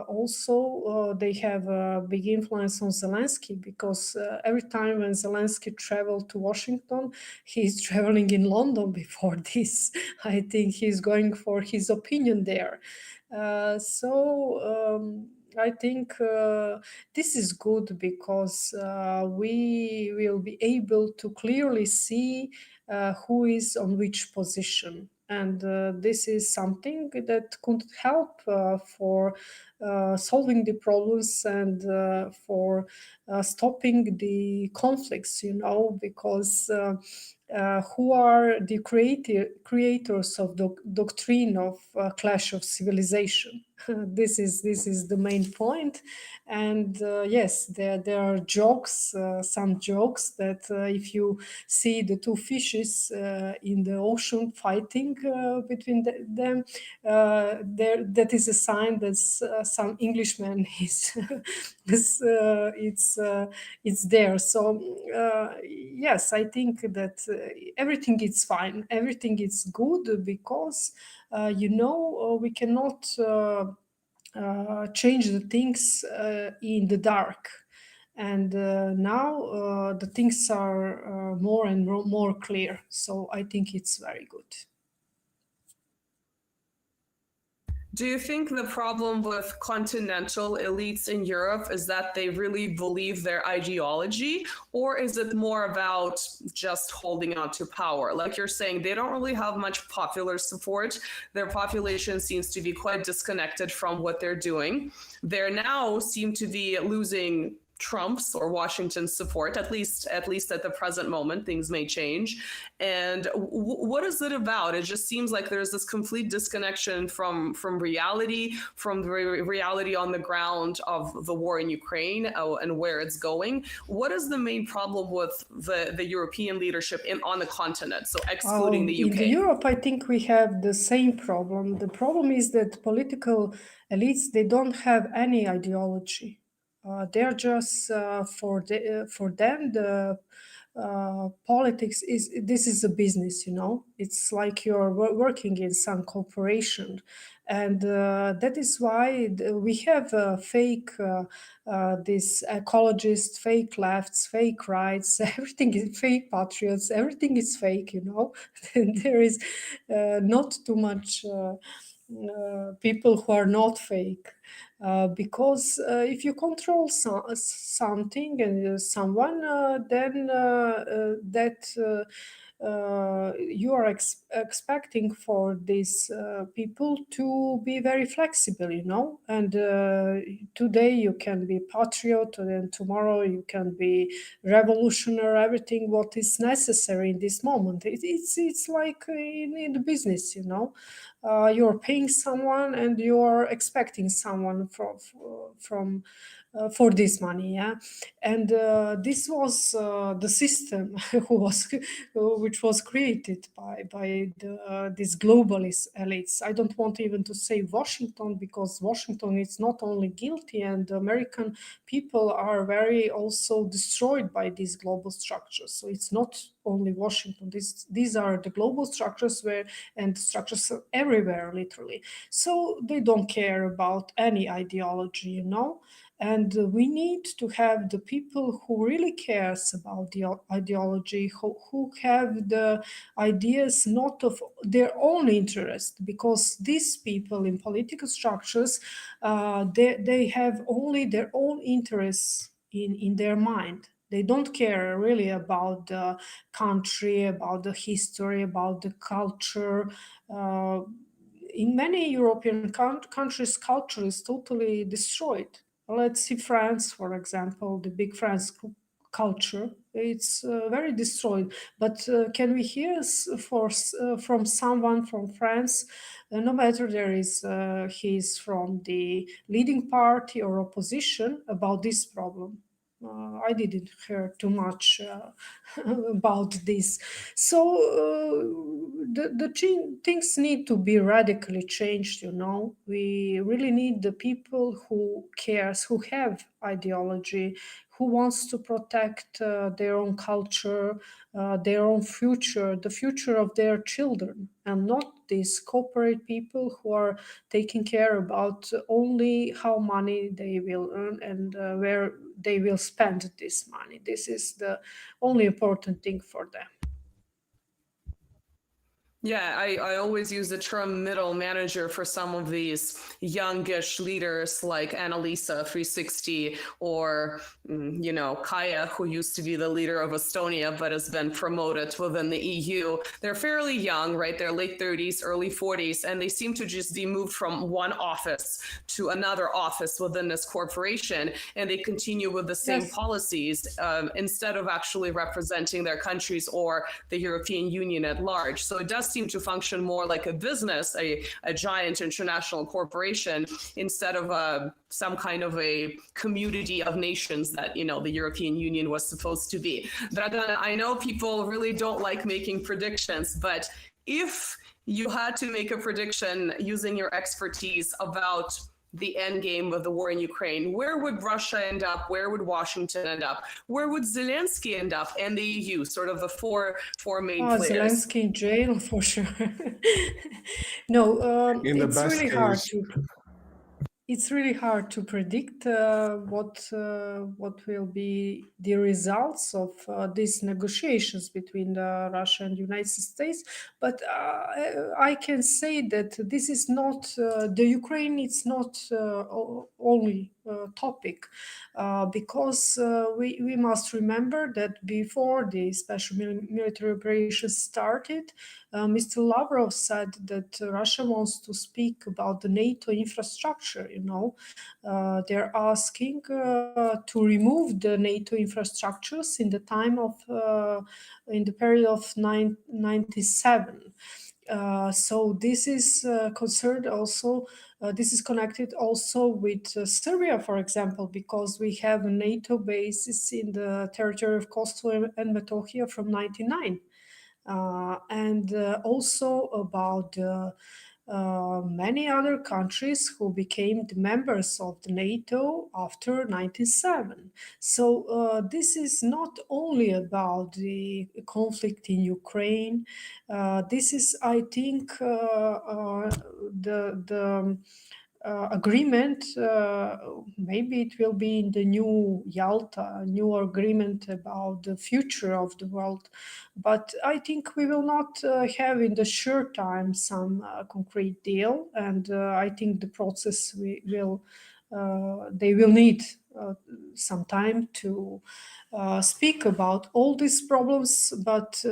also, they have a big influence on Zelensky, because every time when Zelensky traveled to Washington, he's traveling in London before this. I think he's going for his opinion there. I think this is good, because we will be able to clearly see who is on which position. And this is something that could help for solving the problems and for stopping the conflicts, you know, because who are the creators of the doctrine of clash of civilization? This is the main point. And yes, there are jokes, some jokes that if you see the two fishes in the ocean fighting between them, that is a sign that some Englishman it's there. So yes, I think that everything is fine, everything is good, because you know, we cannot change the things in the dark. And now the things are more and more clear. So I think it's very good. Do you think the problem with continental elites in Europe is that they really believe their ideology, or is it more about just holding on to power? Like you're saying, they don't really have much popular support. Their population seems to be quite disconnected from what they're doing. They now seem to be losing Trump's or Washington's support, at least at the present moment. Things may change. And what is it about? It just seems like there's this complete disconnection from reality, from the reality on the ground of the war in Ukraine and where it's going. What is the main problem with the European leadership on the continent? So excluding the UK. In Europe, I think we have the same problem. The problem is that political elites, they don't have any ideology. They're just for them the politics is a business, you know. It's like you're working in some corporation, and that is why we have fake this ecologists, fake lefts, fake rights. Everything is fake patriots. Everything is fake, you know. There is not too much people who are not fake. Because if you control something and someone, then that you are expecting for these people to be very flexible, you know. And today you can be patriot, and then tomorrow you can be revolutionary. Everything what is necessary in this moment. It's like in the business, you know. You're paying someone and you're expecting someone from for this money, yeah. And this was the system which was created by these globalist elites. I don't want even to say Washington, because Washington is not only guilty, and American people are very also destroyed by these global structures. So it's not only Washington. These are the global structures and structures are everywhere, literally. So they don't care about any ideology, you know. And we need to have the people who really cares about the ideology, who have the ideas not of their own interest, because these people in political structures, they have only their own interests in their mind. They don't care really about the country, about the history, about the culture. In many European countries, culture is totally destroyed. Let's see France, for example, the big France culture. It's very destroyed. But can we hear from someone from France, no matter he's from the leading party or opposition, about this problem? I didn't hear too much about this. So the things need to be radically changed, you know. We really need the people who cares, who have ideology, who wants to protect their own culture, their own future, the future of their children, and not these corporate people who are taking care about only how money they will earn and where they will spend this money. This is the only important thing for them. Yeah, I always use the term middle manager for some of these youngish leaders like Annalisa 360 or, you know, Kaya, who used to be the leader of Estonia but has been promoted within the EU. They're fairly young, right? They're late 30s, early 40s, and they seem to just be moved from one office to another office within this corporation, and they continue with the same policies instead of actually representing their countries or the European Union at large. So it does seem to function more like a business, a giant international corporation, instead of some kind of a community of nations that, you know, the European Union was supposed to be. Dragana, I know people really don't like making predictions, but if you had to make a prediction using your expertise about the end game of the war in Ukraine, where would Russia end up? Where would Washington end up? Where would Zelensky end up? And the EU, sort of the four main players. Zelensky in jail for sure. No, in the it's best really case, hard to. it's really hard to predict what will be the results of these negotiations between Russia and the United States. But I can say that this is not the Ukraine. It's not only topic because we must remember that before the special military operations started, Mr. Lavrov said that Russia wants to speak about the NATO infrastructure. They're asking to remove the NATO infrastructures in the time of in the period of 1997. So this is concerned also. This is connected also with Serbia, for example, because we have NATO bases in the territory of Kosovo and Metohija from 1999. And also about many other countries who became the members of the NATO after 1997. So this is not only about the conflict in Ukraine. This is, I think, the agreement, maybe it will be in the new Yalta, new agreement about the future of the world. But I think we will not have in the short time some concrete deal. And I think the process they will need some time to speak about all these problems. But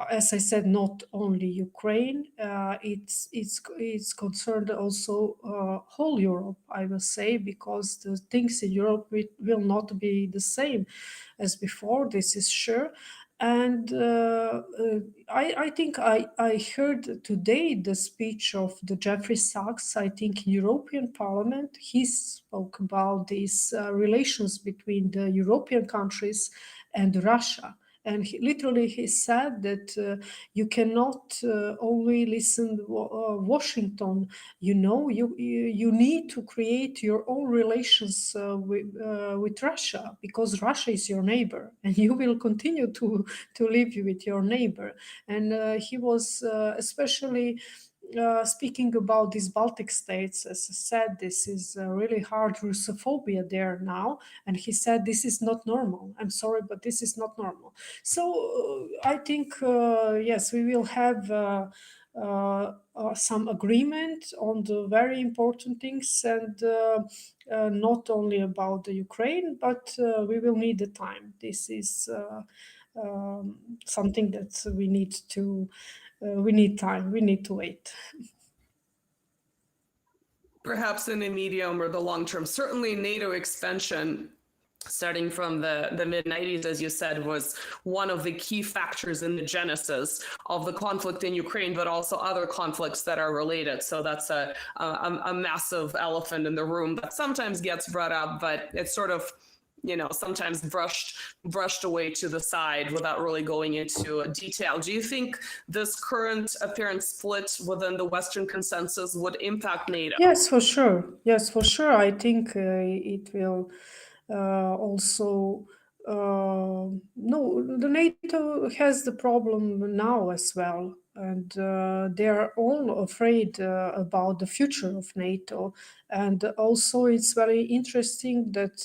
as I said, not only Ukraine, it's concerned also whole Europe, I will say, because the things in Europe will not be the same as before, this is sure. And I think I heard today the speech of the Jeffrey Sachs, I think, in European Parliament. He spoke about these relations between the European countries and Russia. And he said that you cannot only listen to Washington. You need to create your own relations with Russia, because Russia is your neighbor, and you will continue to live with your neighbor. And he was especially speaking about these Baltic states. As I said, this is really hard Russophobia there now. And he said, this is not normal. I'm sorry, but this is not normal. So I think, yes, we will have some agreement on the very important things, and not only about the Ukraine, but we will need the time. This is something that we need to we need time, we need to wait. Perhaps in the medium or the long term, certainly NATO expansion starting from the mid-90s, as you said, was one of the key factors in the genesis of the conflict in Ukraine, but also other conflicts that are related. So that's a massive elephant in the room that sometimes gets brought up, but it's sort of, sometimes brushed away to the side without really going into detail. Do you think this current apparent split within the Western consensus would impact NATO? Yes, for sure. I think it will also. No, the NATO has the problem now as well, and they are all afraid about the future of NATO. And also, it's very interesting that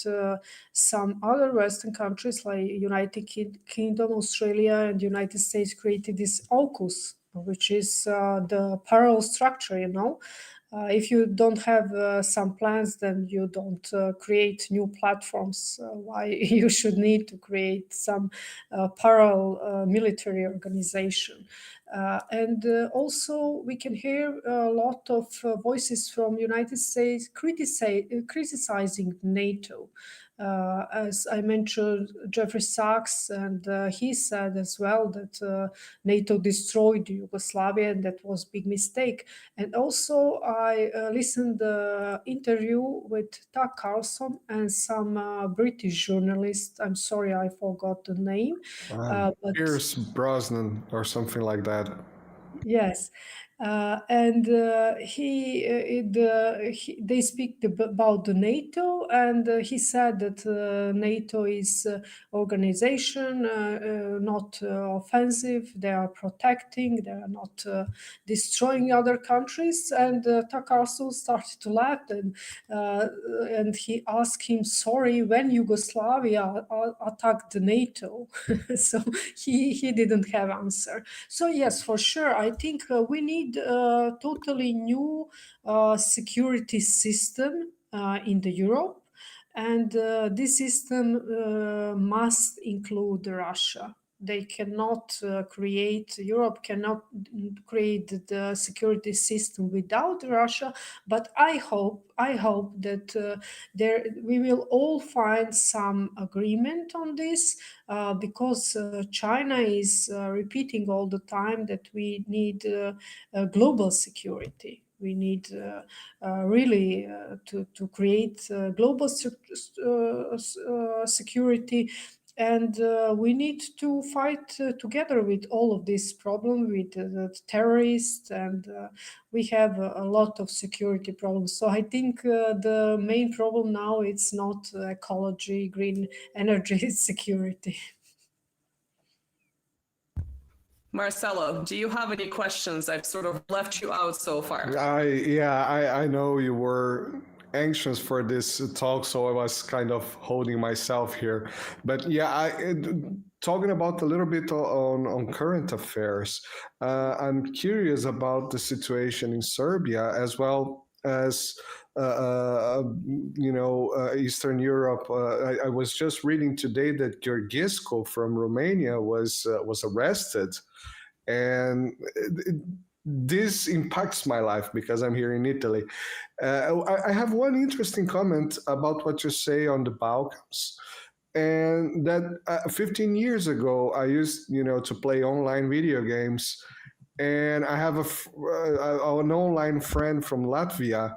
some other Western countries, like United Kingdom, Australia, and United States, created this AUKUS, which is the parallel structure. If you don't have some plans, then you don't create new platforms. Why you should need to create some parallel military organization. And also we can hear a lot of voices from United States criticizing NATO. As I mentioned, Jeffrey Sachs, and he said as well that NATO destroyed Yugoslavia, and that was a big mistake. And also I listened the interview with Tucker Carlson and some British journalist. I'm sorry, I forgot the name. Pierce Brosnan or something like that. Yes. They speak about the NATO, and he said that NATO is organization, not offensive. They are protecting. They are not destroying other countries. And Takarsu started to laugh, and he asked him, "Sorry, when Yugoslavia attacked NATO?" So he didn't have answer. So yes, for sure, I think we need a totally new security system in the Europe, and this system must include Russia. They cannot Europe cannot create the security system without Russia. But I hope that we will all find some agreement on this, because China is repeating all the time that we need global security. We need really to create global security, and we need to fight together with all of this problem with the terrorists, and we have a lot of security problems. So I think the main problem now it's not ecology, green energy, it's security. Marcelo, do you have any questions? I've sort of left you out so far. I know you were anxious for this talk, so I was kind of holding myself here. But yeah, talking about a little bit on current affairs, I'm curious about the situation in Serbia as well as Eastern Europe. I was just reading today that Georgescu from Romania was arrested, and this impacts my life because I'm here in Italy. I have one interesting comment about what you say on the Balkans, and that 15 years ago I used to play online video games, and I have an online friend from Latvia,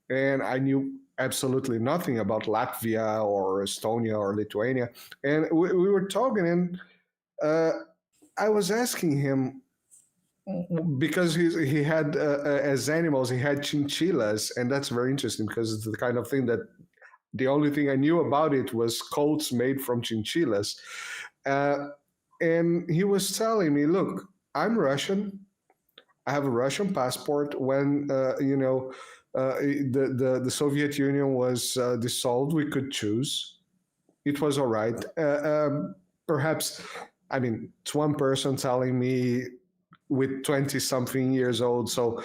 and I knew absolutely nothing about Latvia or Estonia or Lithuania, and we were talking, and I was asking him, because he had as animals, he had chinchillas, and that's very interesting because it's the kind of thing that the only thing I knew about it was coats made from chinchillas. And he was telling me, look, I'm Russian. I have a Russian passport. When the Soviet Union was dissolved, we could choose. It was all right. Perhaps, I mean, it's one person telling me with 20-something years old, so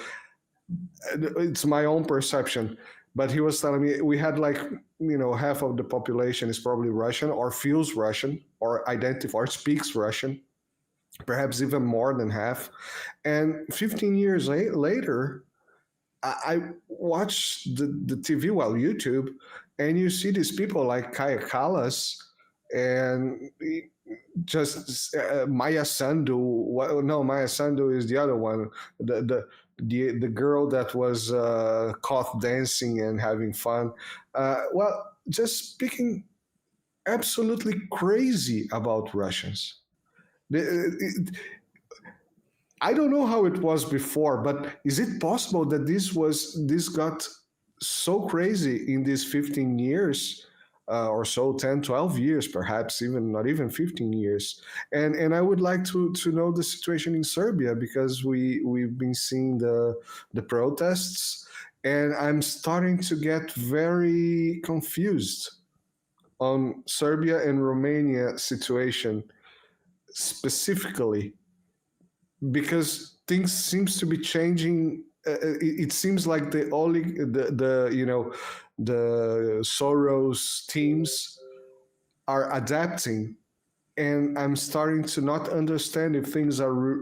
it's my own perception. But he was telling me we had half of the population is probably Russian or feels Russian or identifies or speaks Russian, perhaps even more than half. And 15 years later, I watched the TV, YouTube, and you see these people like Kaja Kallas and just Maya Sandu. No, Maya Sandu is the other one. The girl that was caught dancing and having fun. Just speaking absolutely crazy about Russians. I don't know how it was before, but is it possible that this got so crazy in these 15 years? Or so, 10, 12 years, perhaps, even not even 15 years. And I would like to know the situation in Serbia, because we've been seeing the protests, and I'm starting to get very confused on Serbia and Romania situation specifically, because things seems to be changing. It seems like the Soros teams are adapting, and I'm starting to not understand if things are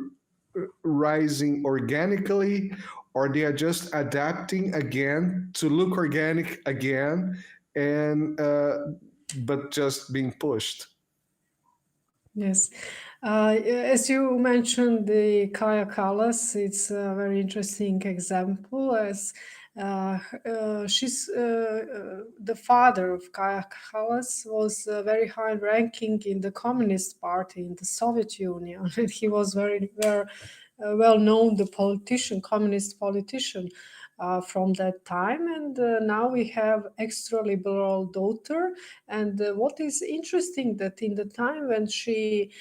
rising organically or they are just adapting again to look organic again, and but just being pushed. Yes. As you mentioned, the Kaja Kallas, it's a very interesting example, as she's the father of Kaja Kallas was very high ranking in the Communist Party in the Soviet Union, and he was very well-known the politician, communist politician from that time. And now we have extra liberal daughter. And what is interesting that in the time when she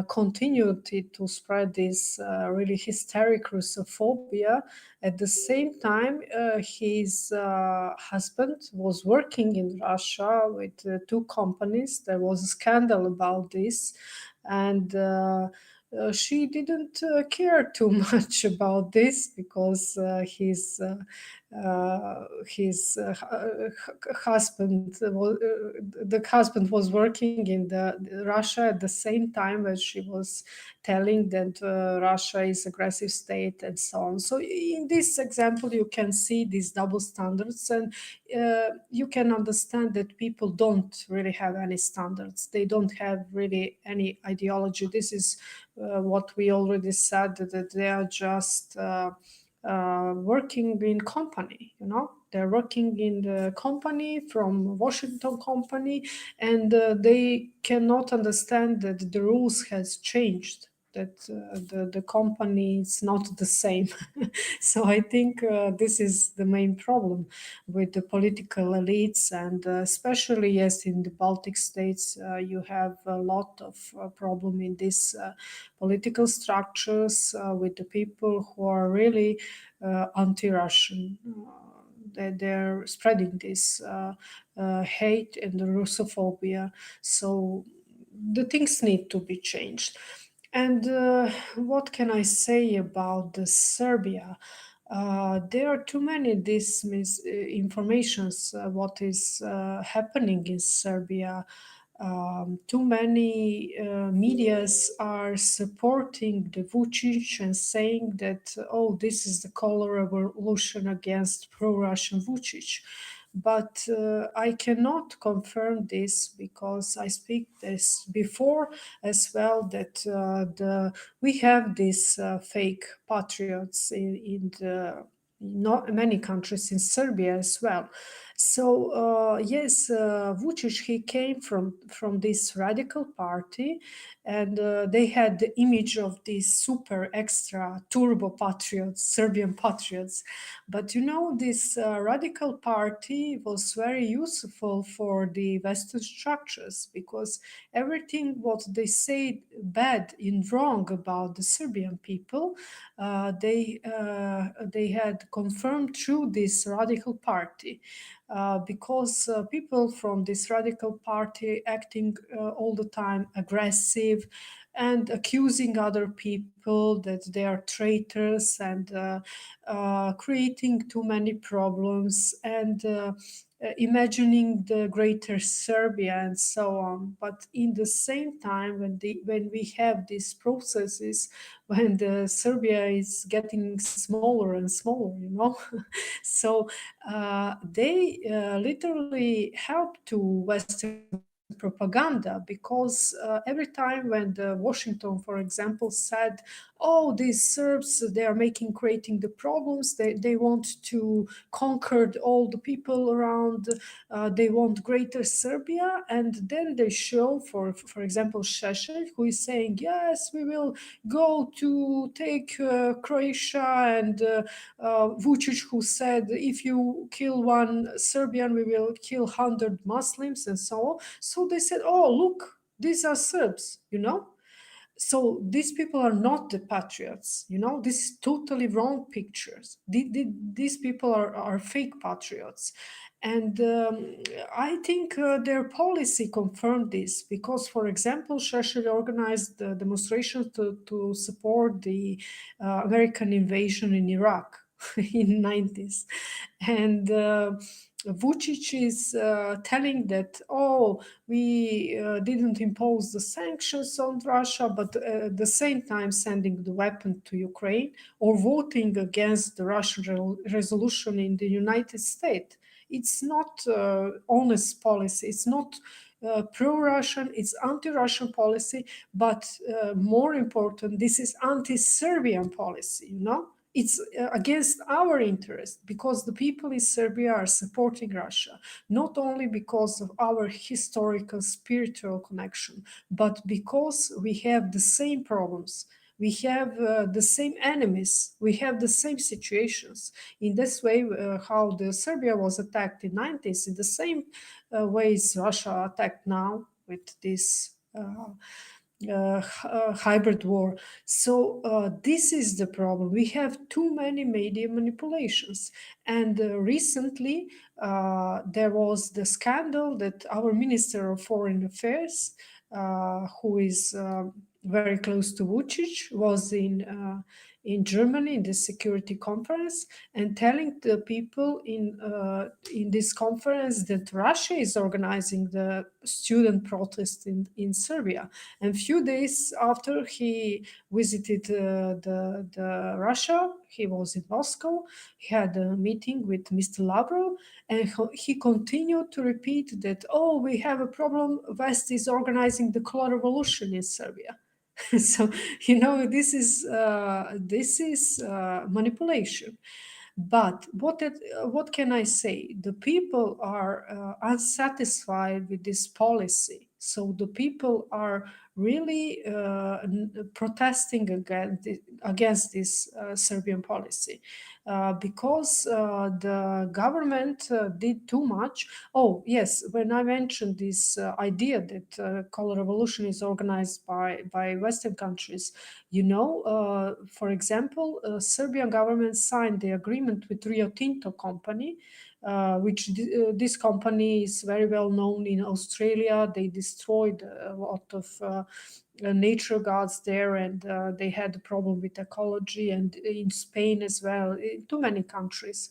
continued to spread this really hysteric Russophobia, at the same time his husband was working in Russia with two companies. There was a scandal about this, and she didn't care too much about this because his husband the husband was working in the Russia at the same time as she was telling that Russia is aggressive state and so on. So in this example, you can see these double standards, and you can understand that people don't really have any standards. They don't have really any ideology. This is what we already said, that they are just working in company, they're working in the company from Washington company, and they cannot understand that the rules has changed, that the company is not the same. So I think this is the main problem with the political elites, and especially, yes, in the Baltic states, you have a lot of problem in these political structures with the people who are really anti-Russian. They're spreading this hate and the Russophobia. So the things need to be changed. And what can I say about the Serbia? There are too many misinformations what is happening in Serbia. Too many medias are supporting the Vučić and saying that, oh, this is the color revolution against pro-Russian Vučić. But I cannot confirm this because I speak this before as well, that we have these fake patriots in not many countries, in Serbia as well. So yes, Vučić, he came from this radical party, and they had the image of these super extra turbo patriots, Serbian patriots. But this radical party was very useful for the Western structures, because everything what they say bad and wrong about the Serbian people, they had confirmed through this radical party. Because people from this radical party acting all the time aggressive and accusing other people that they are traitors, and creating too many problems, and imagining the greater Serbia and so on. But in the same time, when we have these processes, when the Serbia is getting smaller and smaller, so they literally help to Western propaganda, because every time when the Washington, for example, said, oh, these Serbs, they are creating the problems, they want to conquer all the people around, they want greater Serbia, and then they show, for example, Šešelj, who is saying, yes, we will go to take Croatia, and Vučić, who said, if you kill one Serbian, we will kill 100 Muslims, and so on. So they said, oh, look, these are Serbs, So these people are not the patriots, This is totally wrong pictures. These people are fake patriots. And I think their policy confirmed this, because, for example, Šešelj organized the demonstrations to support the American invasion in Iraq in 90s. And Vučić is telling that, oh, we didn't impose the sanctions on Russia, but at the same time sending the weapon to Ukraine, or voting against the Russian resolution in the United States. It's not honest policy. It's not pro-Russian, it's anti-Russian policy, but more important, this is anti-Serbian policy, It's against our interest, because the people in Serbia are supporting Russia, not only because of our historical, spiritual connection, but because we have the same problems We have the same enemies. We have the same situations. In this way, how the Serbia was attacked in 90s, in the same ways Russia attacked now with this hybrid war. So this is the problem. We have too many media manipulations. And recently, there was the scandal that our Minister of Foreign Affairs, who is very close to Vučić, was in Germany in the security conference and telling the people in this conference that Russia is organizing the student protest in Serbia. And a few days after he visited the Russia, he was in Moscow. He had a meeting with Mr. Lavrov, and he continued to repeat that, oh, we have a problem. West is organizing the color revolution in Serbia. So this is manipulation. But what can I say? The people are unsatisfied with this policy. So the people are really protesting against this Serbian policy because the government did too much. Oh, yes, when I mentioned this idea that color revolution is organized by Western countries, for example, Serbian government signed the agreement with Rio Tinto company, which this company is very well known in Australia. They destroyed a lot of nature gods there, and they had a problem with ecology, and in Spain as well, in too many countries.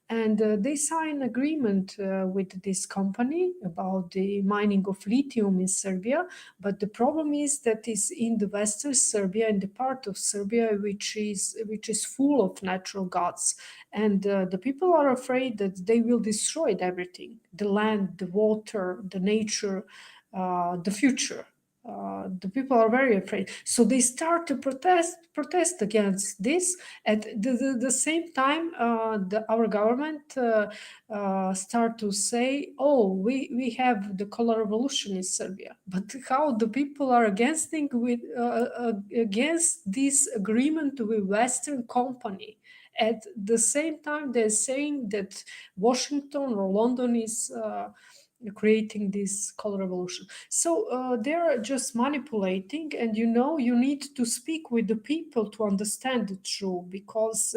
And they signed an agreement with this company about the mining of lithium in Serbia. But the problem is that it's in the western Serbia, in the part of Serbia which is full of natural gods. And the people are afraid that they will destroy everything: the land, the water, the nature, the future. The people are very afraid, so they start to protest against this. At the same time, our government start to say, "Oh, we have the color revolution in Serbia." But how the people are against this agreement with Western company? At the same time, they're saying that Washington or London is creating this color revolution. So they're just manipulating, and you need to speak with the people to understand the truth, because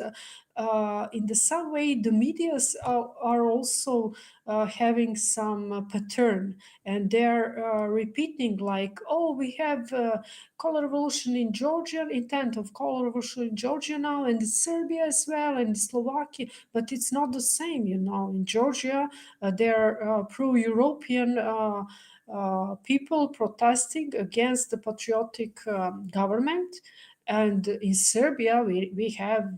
in the some way the medias are also having some pattern, and they're repeating like, oh, we have color revolution in Georgia, intent of color revolution in Georgia now, and in Serbia as well, and Slovakia. But it's not the same. In Georgia they're pro-European people protesting against the patriotic government. And in Serbia, we have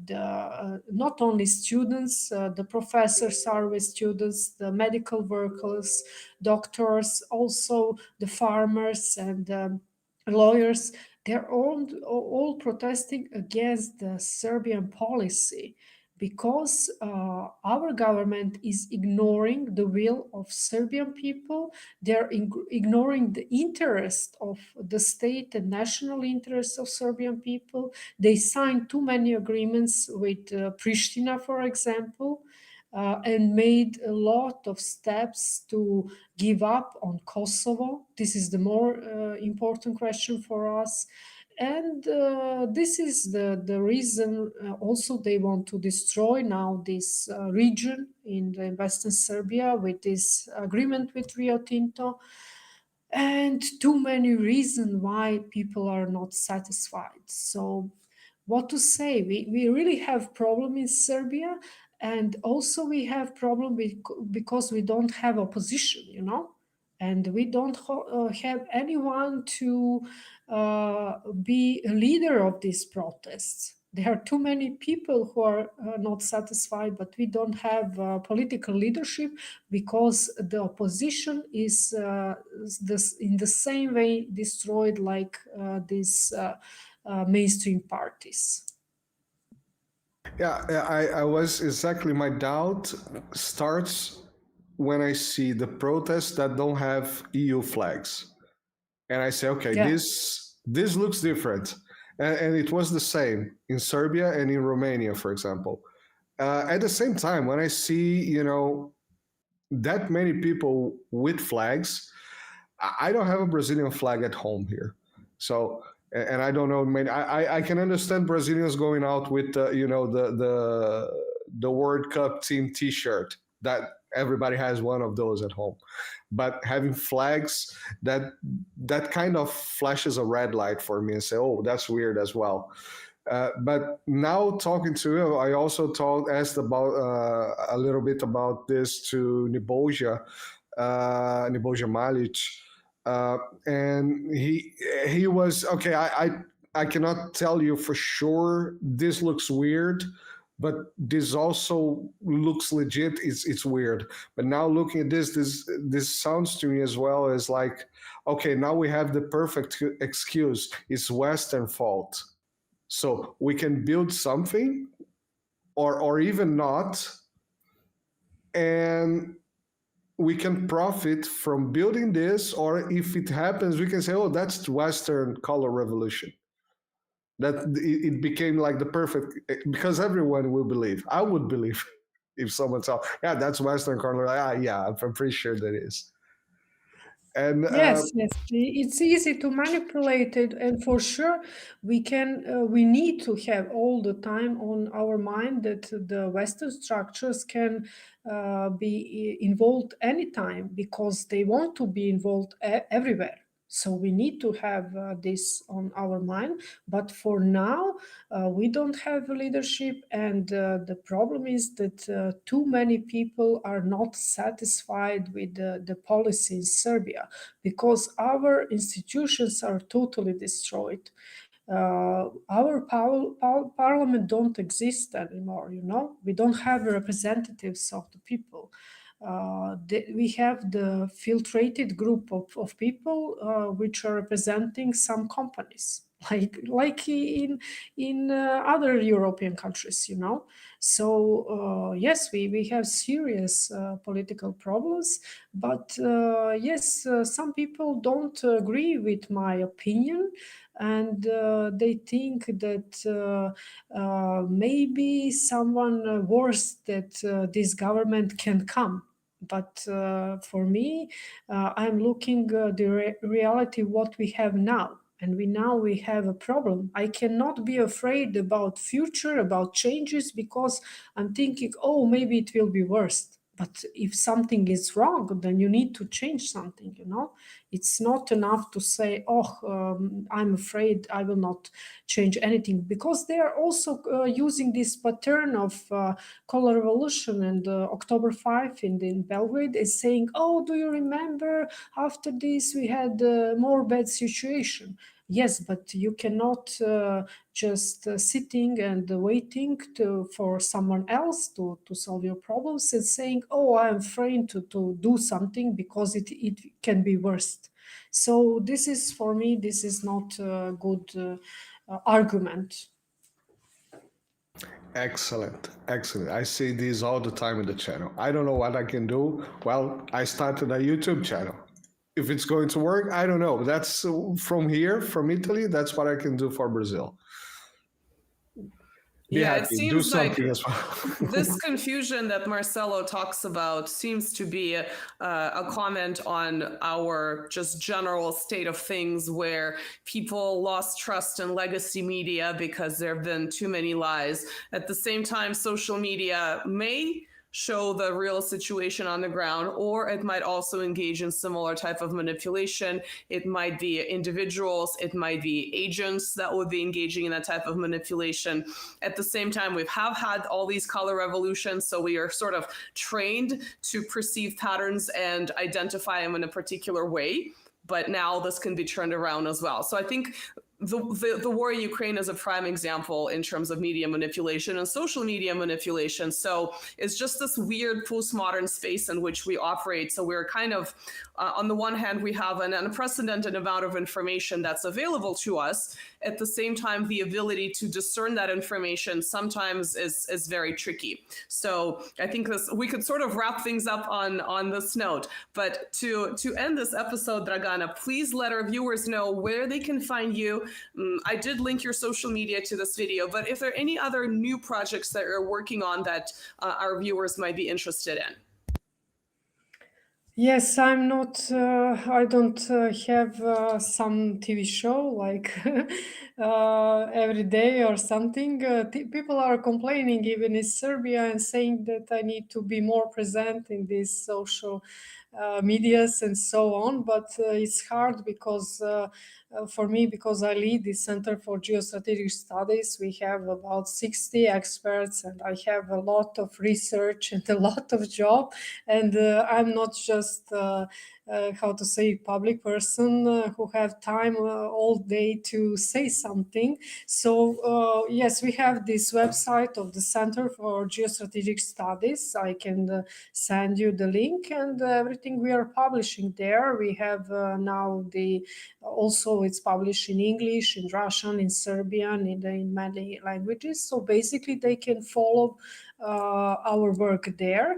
not only students, the professors are with students, the medical workers, doctors, also the farmers and lawyers. They're all protesting against the Serbian policy, because our government is ignoring the will of Serbian people. They're ignoring the interest of the state and national interests of Serbian people. They signed too many agreements with Pristina, for example, and made a lot of steps to give up on Kosovo. This is the more important question for us. And this is the reason also they want to destroy now this region in the Western Serbia with this agreement with Rio Tinto. And too many reasons why people are not satisfied. So what to say? We really have problem in Serbia, and also we have problem because we don't have opposition, and we don't have anyone to be a leader of these protests. There are too many people who are not satisfied, but we don't have political leadership, because the opposition is in the same way destroyed like these mainstream parties. Yeah, I was exactly, my doubt starts when I see the protests that don't have EU flags. And I say, okay, Yeah. this looks different. and it was the same in Serbia and in Romania, for example. At the same time, when I see, that many people with flags, I don't have a Brazilian flag at home here. So, and I don't know, I can understand Brazilians going out with, the World Cup team T-shirt. That everybody has one of those at home. But having flags, that kind of flashes a red light for me and say, oh, that's weird as well. But now talking to you, I also asked about a little bit about this to Nebojša Malic, and he was okay. I cannot tell you for sure. This looks weird, but this also looks legit. It's weird. But now looking at this sounds to me as well as like, okay, now we have the perfect excuse. It's Western fault. So we can build something or even not, and we can profit from building this, or if it happens, we can say, oh, that's the Western color revolution. That it became like the perfect, because everyone will believe. I would believe if someone said, yeah, that's Western color. Yeah, I'm pretty sure that is. And yes, it's easy to manipulate it, and for sure we need to have all the time on our mind that the Western structures can be involved anytime, because they want to be involved everywhere. So we need to have this on our mind. But for now, we don't have leadership, and the problem is that too many people are not satisfied with the policy in Serbia, because our institutions are totally destroyed. Our parliament don't exist anymore. We don't have representatives of the people. We have the filtrated group of people which are representing some companies, like in other European countries, So yes, we have serious political problems, but yes, some people don't agree with my opinion, and they think that maybe someone worse that this government can come. But for me, I'm looking the reality what we have now. And we have a problem. I cannot be afraid about future, about changes, because I'm thinking, oh, maybe it will be worse. But if something is wrong, then you need to change something, It's not enough to say, I'm afraid I will not change anything, because they are also using this pattern of color revolution and October 5 in Belgrade is saying, oh, do you remember after this we had more bad situation? Yes, but you cannot just sitting and waiting for someone else to solve your problems and saying, oh, I'm afraid to do something because it can be worse. So this is, for me, this is not a good argument. Excellent. I see these all the time in the channel. I don't know what I can do. Well, I started a YouTube channel. If it's going to work, I don't know. That's from here, from Italy. That's what I can do for Brazil. It seems like as well. This confusion that Marcelo talks about seems to be a comment on our just general state of things, where people lost trust in legacy media because there have been too many lies. At the same time, social media may show the real situation on the ground, or it might also engage in similar type of manipulation. It might be individuals, it might be agents that would be engaging in that type of manipulation. At the same time, we have had all these color revolutions, so we are sort of trained to perceive patterns and identify them in a particular way. But now this can be turned around as well. So I think the war in Ukraine is a prime example in terms of media manipulation and social media manipulation. So it's just this weird postmodern space in which we operate. So we're kind of, on the one hand, we have an unprecedented amount of information that's available to us. At the same time, the ability to discern that information sometimes is very tricky. So I think we could sort of wrap things up on this note. But to end this episode, Dragana, please let our viewers know where they can find you, I did link your social media to this video, but if there are any other new projects that you're working on that our viewers might be interested in. Yes, I'm not, I don't have some TV show like every day or something. People are complaining even in Serbia and saying that I need to be more present in these social medias and so on. But it's hard because for me, because I lead the Center for Geostrategic Studies, we have about 60 experts and I have a lot of research and a lot of job. And I'm not just, how to say, public person who have time all day to say something. So yes, we have this website of the Center for Geostrategic Studies. I can send you the link and everything we are publishing there. We have now also it's published in English, in Russian, in Serbian, in many languages. So basically they can follow our work there.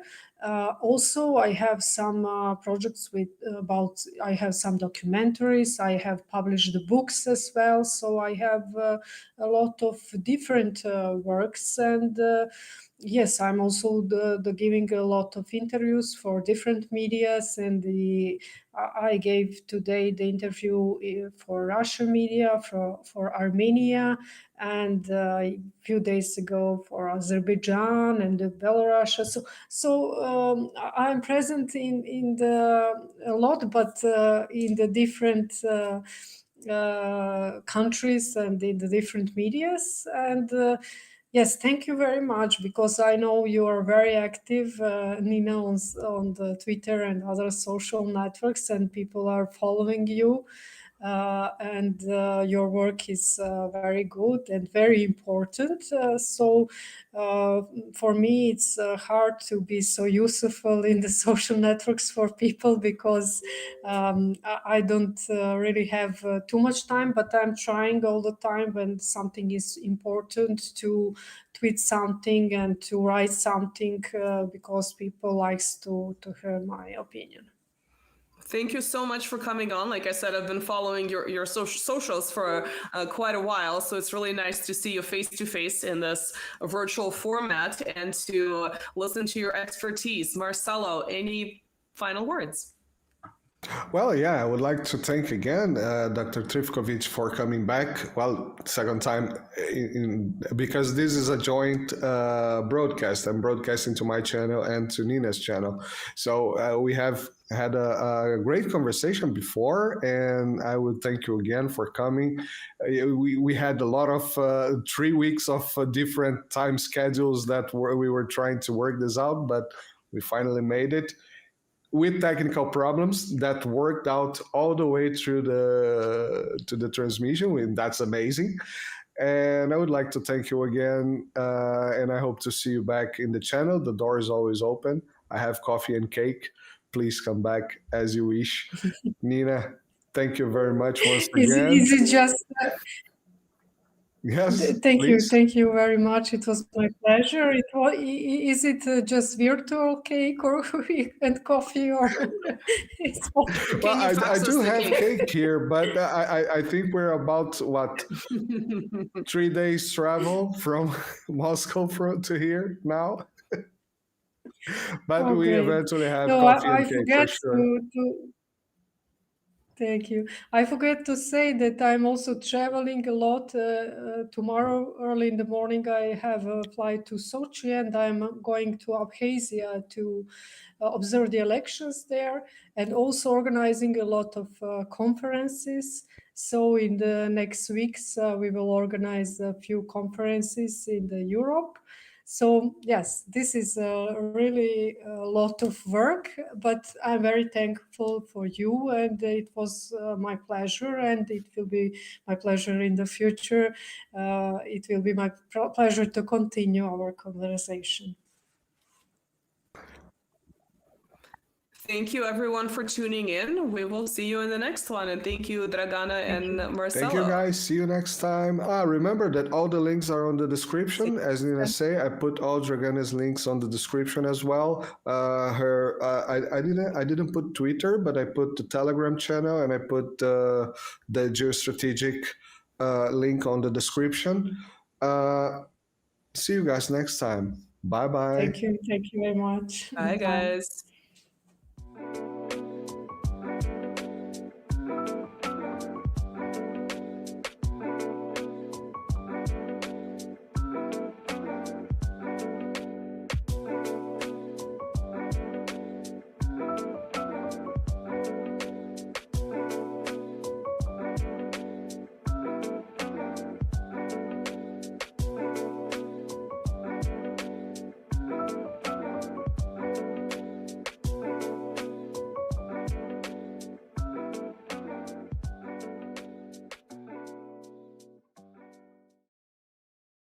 Also, I have some projects I have some documentaries, I have published the books as well. So I have a lot of different works and yes, I'm also giving a lot of interviews for different medias, and I gave today the interview for Russian media, for Armenia, and a few days ago for Azerbaijan and Belarus. So I'm present in a lot, but in the different countries and in the different medias. And yes, thank you very much, because I know you are very active, Nina, on the Twitter and other social networks, and people are following you. And your work is very good and very important. So for me, it's hard to be so useful in the social networks for people, because I don't really have too much time, but I'm trying all the time when something is important to tweet something and to write something, because people likes to hear my opinion. Thank you so much for coming on. Like I said, I've been following your socials for quite a while, so it's really nice to see you face to face in this virtual format and to listen to your expertise. Marcelo, any final words? Well, yeah, I would like to thank again Dr. Trifković for coming back. Well, second time, because this is a joint broadcast. I'm broadcasting to my channel and to Nina's channel. So we have had a great conversation before, and I would thank you again for coming. We had a lot of 3 weeks of different time schedules that we were trying to work this out, but we finally made it. With technical problems that worked out all the way through to the transmission. That's amazing. And I would like to thank you again, and I hope to see you back in the channel. The door is always open. I have coffee and cake. Please come back as you wish. Nina, thank you very much once again. Is it just... Yes, thank please. you very much. It was my pleasure. Is it just virtual cake or and coffee, or well, I do have cake here, but I think we're about 3 days travel from Moscow to here now. But okay. We eventually have coffee and cake for sure. Thank you. I forget to say that I'm also traveling a lot. Tomorrow, early in the morning, I have a flight to Sochi, and I'm going to Abkhazia to observe the elections there, and also organizing a lot of conferences. So in the next weeks, we will organize a few conferences in Europe. So yes, this is really a lot of work, but I'm very thankful for you, and it was my pleasure, and it will be my pleasure in the future. It will be my pleasure to continue our conversation. Thank you, everyone, for tuning in. We will see you in the next one. And thank you, Dragana and Marcelo. Thank you, guys. See you next time. Remember that all the links are on the description. As Nina say, I put all Dragana's links on the description as well. I didn't put Twitter, but I put the Telegram channel, and I put the geostrategic link on the description. See you guys next time. Bye bye. Thank you very much. Bye, guys.